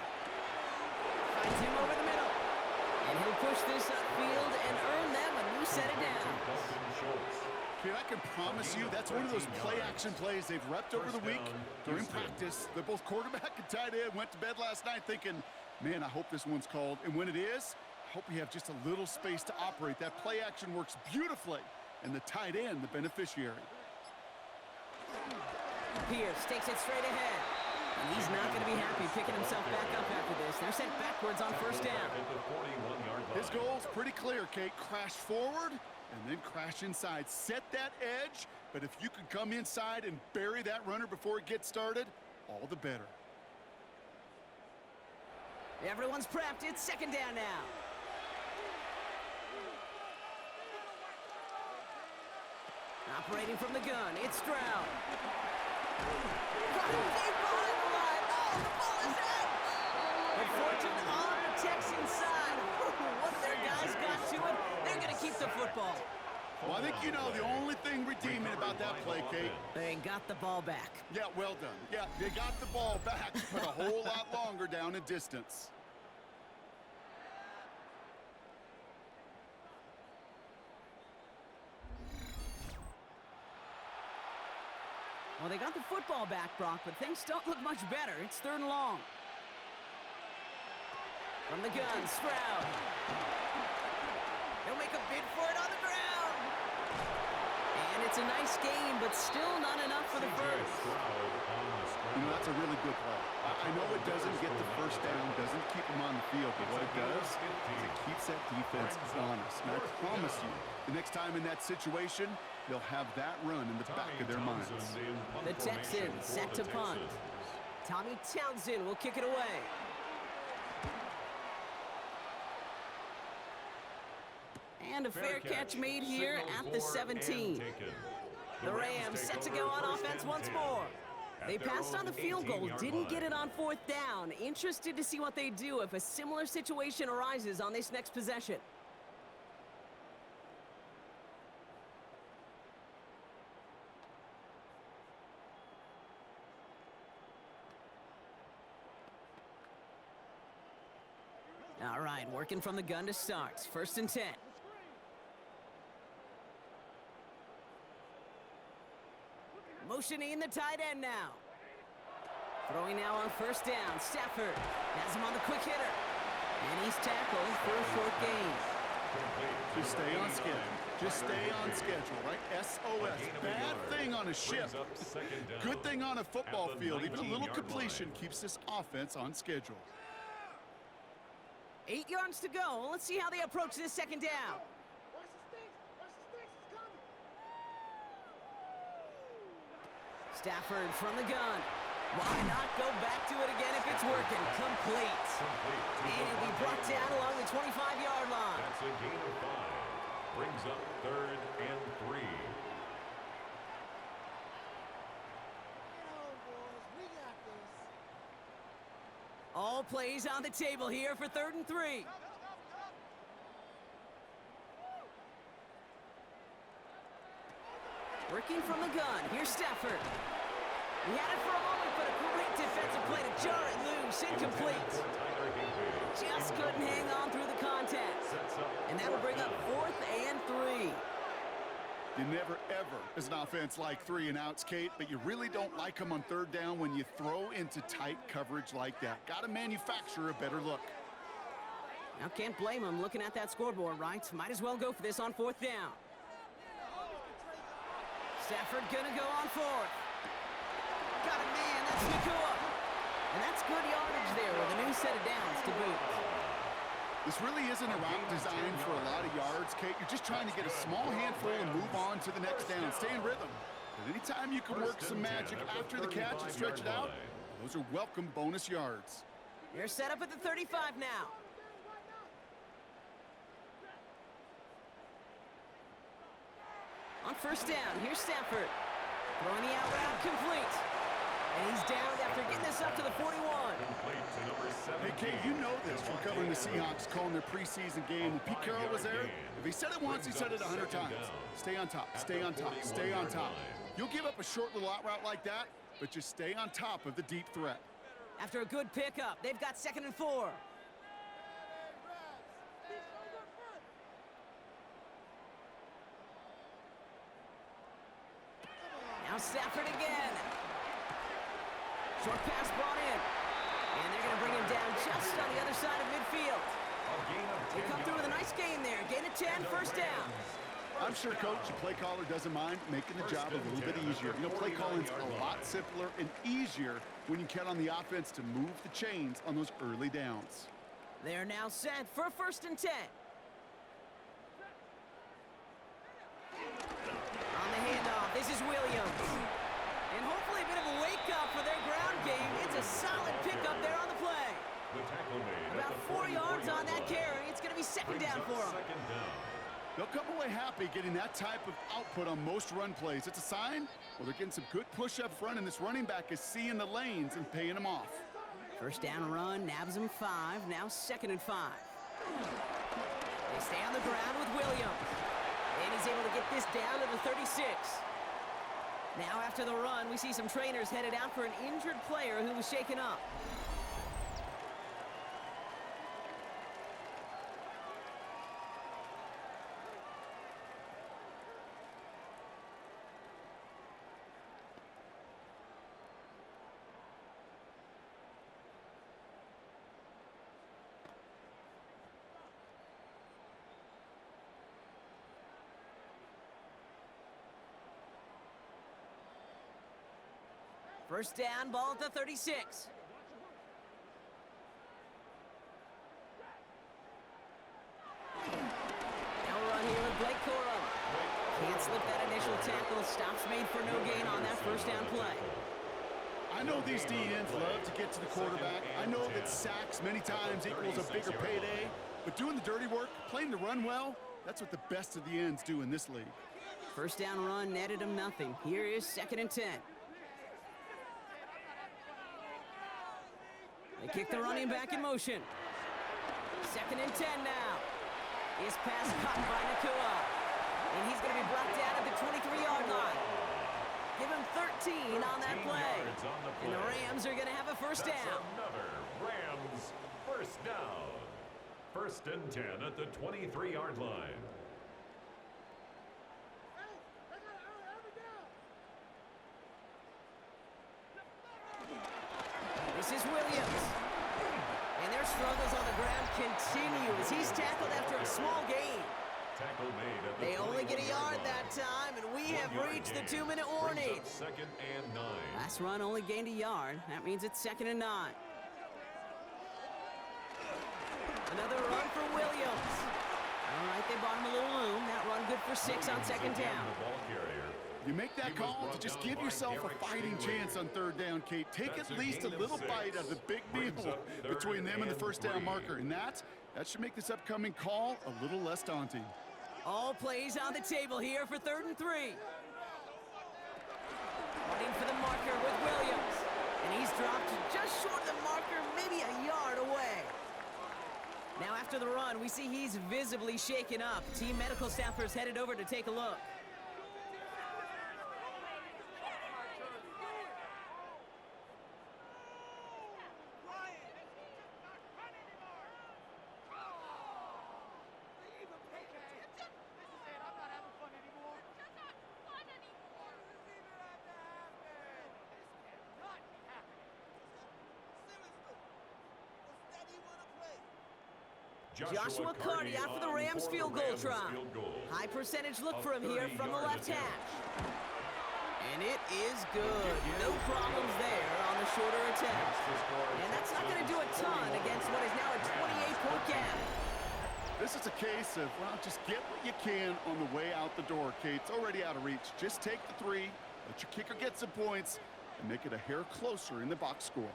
Finds him over the middle. And he'll push this upfield and earn them a new set of downs. Kid, I can promise you that's one of those play-action plays they've repped over the week during practice. They're both quarterback and tight end. Went to bed last night thinking, man, I hope this one's called. And when it is, I hope we have just a little space to operate. That play-action works beautifully, and the tight end, the beneficiary. Pierce takes it straight ahead. And he's not going to be happy picking himself back up after this. They're sent backwards on first down. His goal's pretty clear, Kate. Crash forward and then crash inside. Set that edge, but if you can come inside and bury that runner before it gets started, all the better. Everyone's prepped. It's second down now. Operating from the gun, it's Stroud. Running deep behind the line. Oh, the ball is out. But fortune on the Texans side. What their guys got to it, they're going to keep the football. Well, I think you know the only thing redeeming about that play, Kate. They got the ball back. Yeah, well done. Yeah, they got the ball back, but a whole lot longer down in distance. Well, they got the football back, Brock, but things don't look much better. It's third and long. From the gun, Stroud. They'll make a bid for it on the ground. And it's a nice game, but still not enough for the first. You know, that's a really good play. I know it doesn't get the first down, doesn't keep them on the field, but what it does is it keeps that defense honest. And I promise you, the next time in that situation, they'll have that run in the back of their minds. The Texans set to punt. Tommy Townsend will kick it away. And a fair catch made here at the 17. The Rams set to go on offense once more. They passed on the field goal, didn't get it on fourth down. Interested to see what they do if a similar situation arises on this next possession. All right, working from the gun to start. First and 10. Motioning the tight end now. Throwing now on first down. Stafford has him on the quick hitter. And he's tackled for a short gain. Just stay on schedule. Just stay on schedule, right? SOS. Bad thing on a ship. Good thing on a football field. Even a little completion keeps this offense on schedule. 8 yards to go. Let's see how they approach this second down. Stafford from the gun. Why not go back to it again if it's working? Complete. And it'll be brought down along the 25-yard line. That's a gain of 5. Brings up third and 3. All plays on the table here for third and 3. Working from the gun. Here's Stafford. He had it for a moment, but a great defensive play to jar it loose. Incomplete. Just couldn't hang on through the contest. And that'll bring up fourth and 3. You never, ever, as an offense, like 3 and outs, Kate, but you really don't like them on third down when you throw into tight coverage like that. Got to manufacture a better look. Now, can't blame him looking at that scoreboard, right? Might as well go for this on fourth down. Stafford gonna go on fourth. Got it, man. That's Nakua. And that's good yardage there with a new set of downs to boot. This really isn't a route designed for a lot of yards, Kate. You're just trying to get a small handful and move on to the next down. Stay in rhythm. But anytime you can work some magic after the catch and stretch it out, those are welcome bonus yards. You're set up at the 35 now. On first down, here's Stafford. Throwing the out route complete. And he's down after getting this up to the 41. Hey, Kate, you know this from covering the Seahawks, calling their preseason game. When Pete Carroll was there, if he said it once, he said it 100 times. Stay on top, stay on top, stay on top. You'll give up a short little out route like that, but just stay on top of the deep threat. After a good pickup, they've got 2nd and 4. Now Stafford again. Short pass brought in. And they're going to bring him down just on the other side of midfield. They come through with a nice gain there. Gain of 10, first down. I'm sure, Coach, the play caller doesn't mind making the job a little bit easier. You know, play calling's a lot simpler and easier when you count on the offense to move the chains on those early downs. They're now set for 1st and 10. On the handoff, this is Williams. And hopefully a bit of a wake-up for their ground game. It's a solid pickup there on the play. The tackle made About 4 yards on that carry. It's going to be second down for them. Second down. They'll come away happy getting that type of output on most run plays. It's a sign, well, they're getting some good push up front, and this running back is seeing the lanes and paying them off. 1st down run, nabs him 5, now 2nd and 5. They stay on the ground with Williams. And he's able to get this down to the 36. Now after the run, we see some trainers headed out for an injured player who was shaken up. First down, ball at the 36. Now we're on here with Blake Corum. Can't slip that initial tackle. Stops made for no gain on that 1st down play. I know these DNs love to get to the quarterback. I know that sacks many times equals a bigger payday. But doing the dirty work, playing the run well, that's what the best of the ends do in this league. 1st down run netted him nothing. Here is 2nd and 10. They kick the running back in motion. 2nd and 10 now. His pass caught by Nakua. And he's going to be brought down at the 23-yard line. Give him 13 on that play. And the Rams are going to have a 1st down. Another Rams 1st down. 1st and 10 at the 23-yard line. This is Williams. And their struggles on the ground continue as he's tackled after a small gain. Tackle made at the They only get a 21-yard yard line. that time, and we have 1-yard reached the gain. 2-minute Brings warning. up 2nd and 9. Last run only gained a yard. That means it's 2nd and 9. Another run for Williams. All right, they bought him a little room. That run good for 6 on 2nd down. The ball carrier. You make that call to just give yourself a fighting chance on 3rd down, Kate. Take at least a little bite of the big meal between them and the 1st down marker. And that should make this upcoming call a little less daunting. All plays on the table here for 3rd and 3. Running for the marker with Williams. And he's dropped just short of the marker, maybe a yard away. Now after the run, we see he's visibly shaken up. Team medical staffers headed over to take a look. Joshua Carty out for the Rams field goal try. High percentage look for him here from the left hash. And it is good. No problems there on the shorter attempt. And that's not going to do a ton against what is now a 28-point gap. This is a case of, well, just get what you can on the way out the door, Kate. It's already out of reach. Just take the 3, let your kicker get some points, and make it a hair closer in the box score.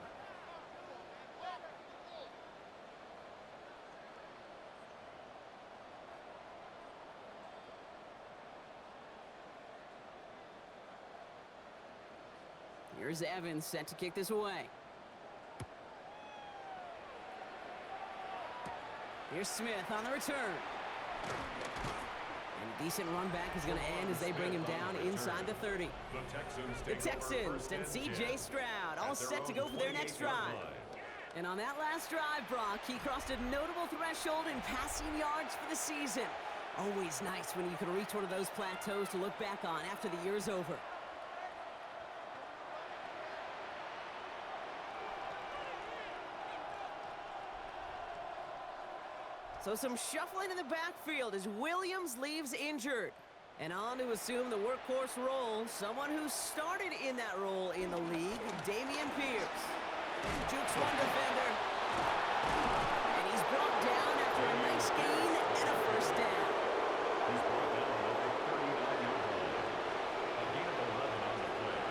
Here's Evans set to kick this away. Here's Smith on the return. And a decent run back is going to end as they bring him down inside the 30. The Texans and C.J. Stroud all set to go for their next drive. And on that last drive, Brock, he crossed a notable threshold in passing yards for the season. Always nice when you can reach one of those plateaus to look back on after the year's over. So some shuffling in the backfield as Williams leaves injured. And on to assume the workhorse role, someone who started in that role in the league, Dameon Pierce. Jukes one defender. And he's brought down after a nice gain and a first down. He's brought down at the 39-yard line. A gain of 11 on the play.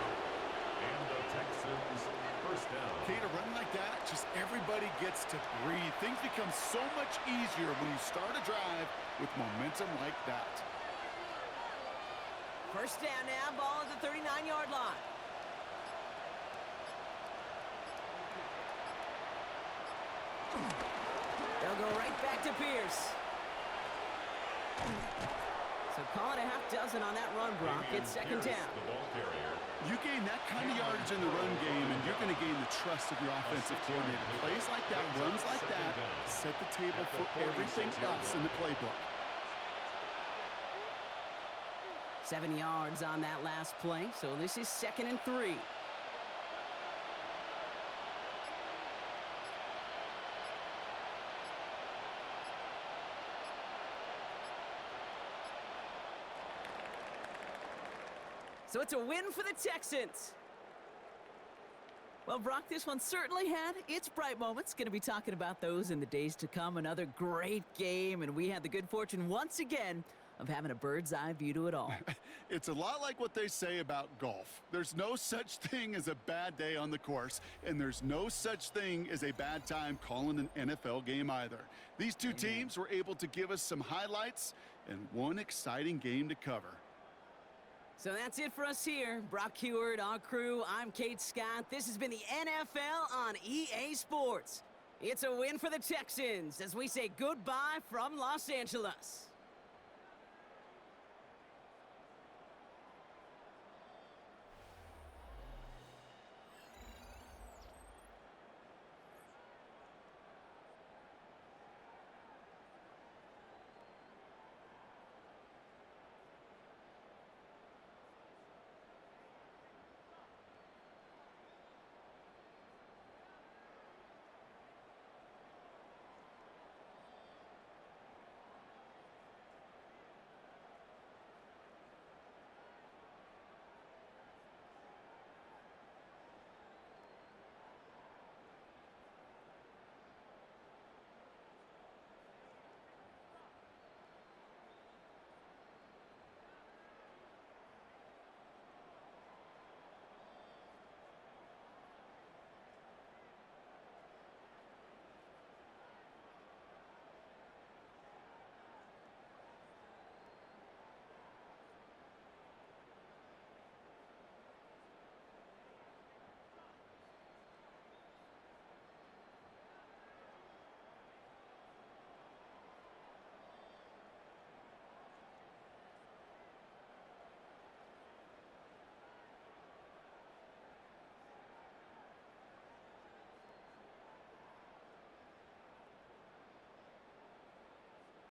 And the Texans first down. Kate, a run like that, just everybody gets to breathe. Things become so much easier when you start a drive with momentum like that. First down now, ball at the 39-yard line. They'll go right back to Pierce. So call it a half dozen on that run, Brock. It's second down. The ball carrier. You gain that kind of yardage in the run game, and you're going to gain the trust of your offensive coordinator. Plays like that, runs like that, set the table for everything else in the playbook. 7 yards on that last play, so this is 2nd and 3. So it's a win for the Texans. Well, Brock, this one certainly had its bright moments. Going to be talking about those in the days to come. Another great game, and we had the good fortune once again of having a bird's eye view to it all. It's a lot like what they say about golf. There's no such thing as a bad day on the course, and there's no such thing as a bad time calling an NFL game either. These two teams were able to give us some highlights and one exciting game to cover. So that's it for us here. Brock Heward, our crew, I'm Kate Scott. This has been the NFL on EA Sports. It's a win for the Texans as we say goodbye from Los Angeles.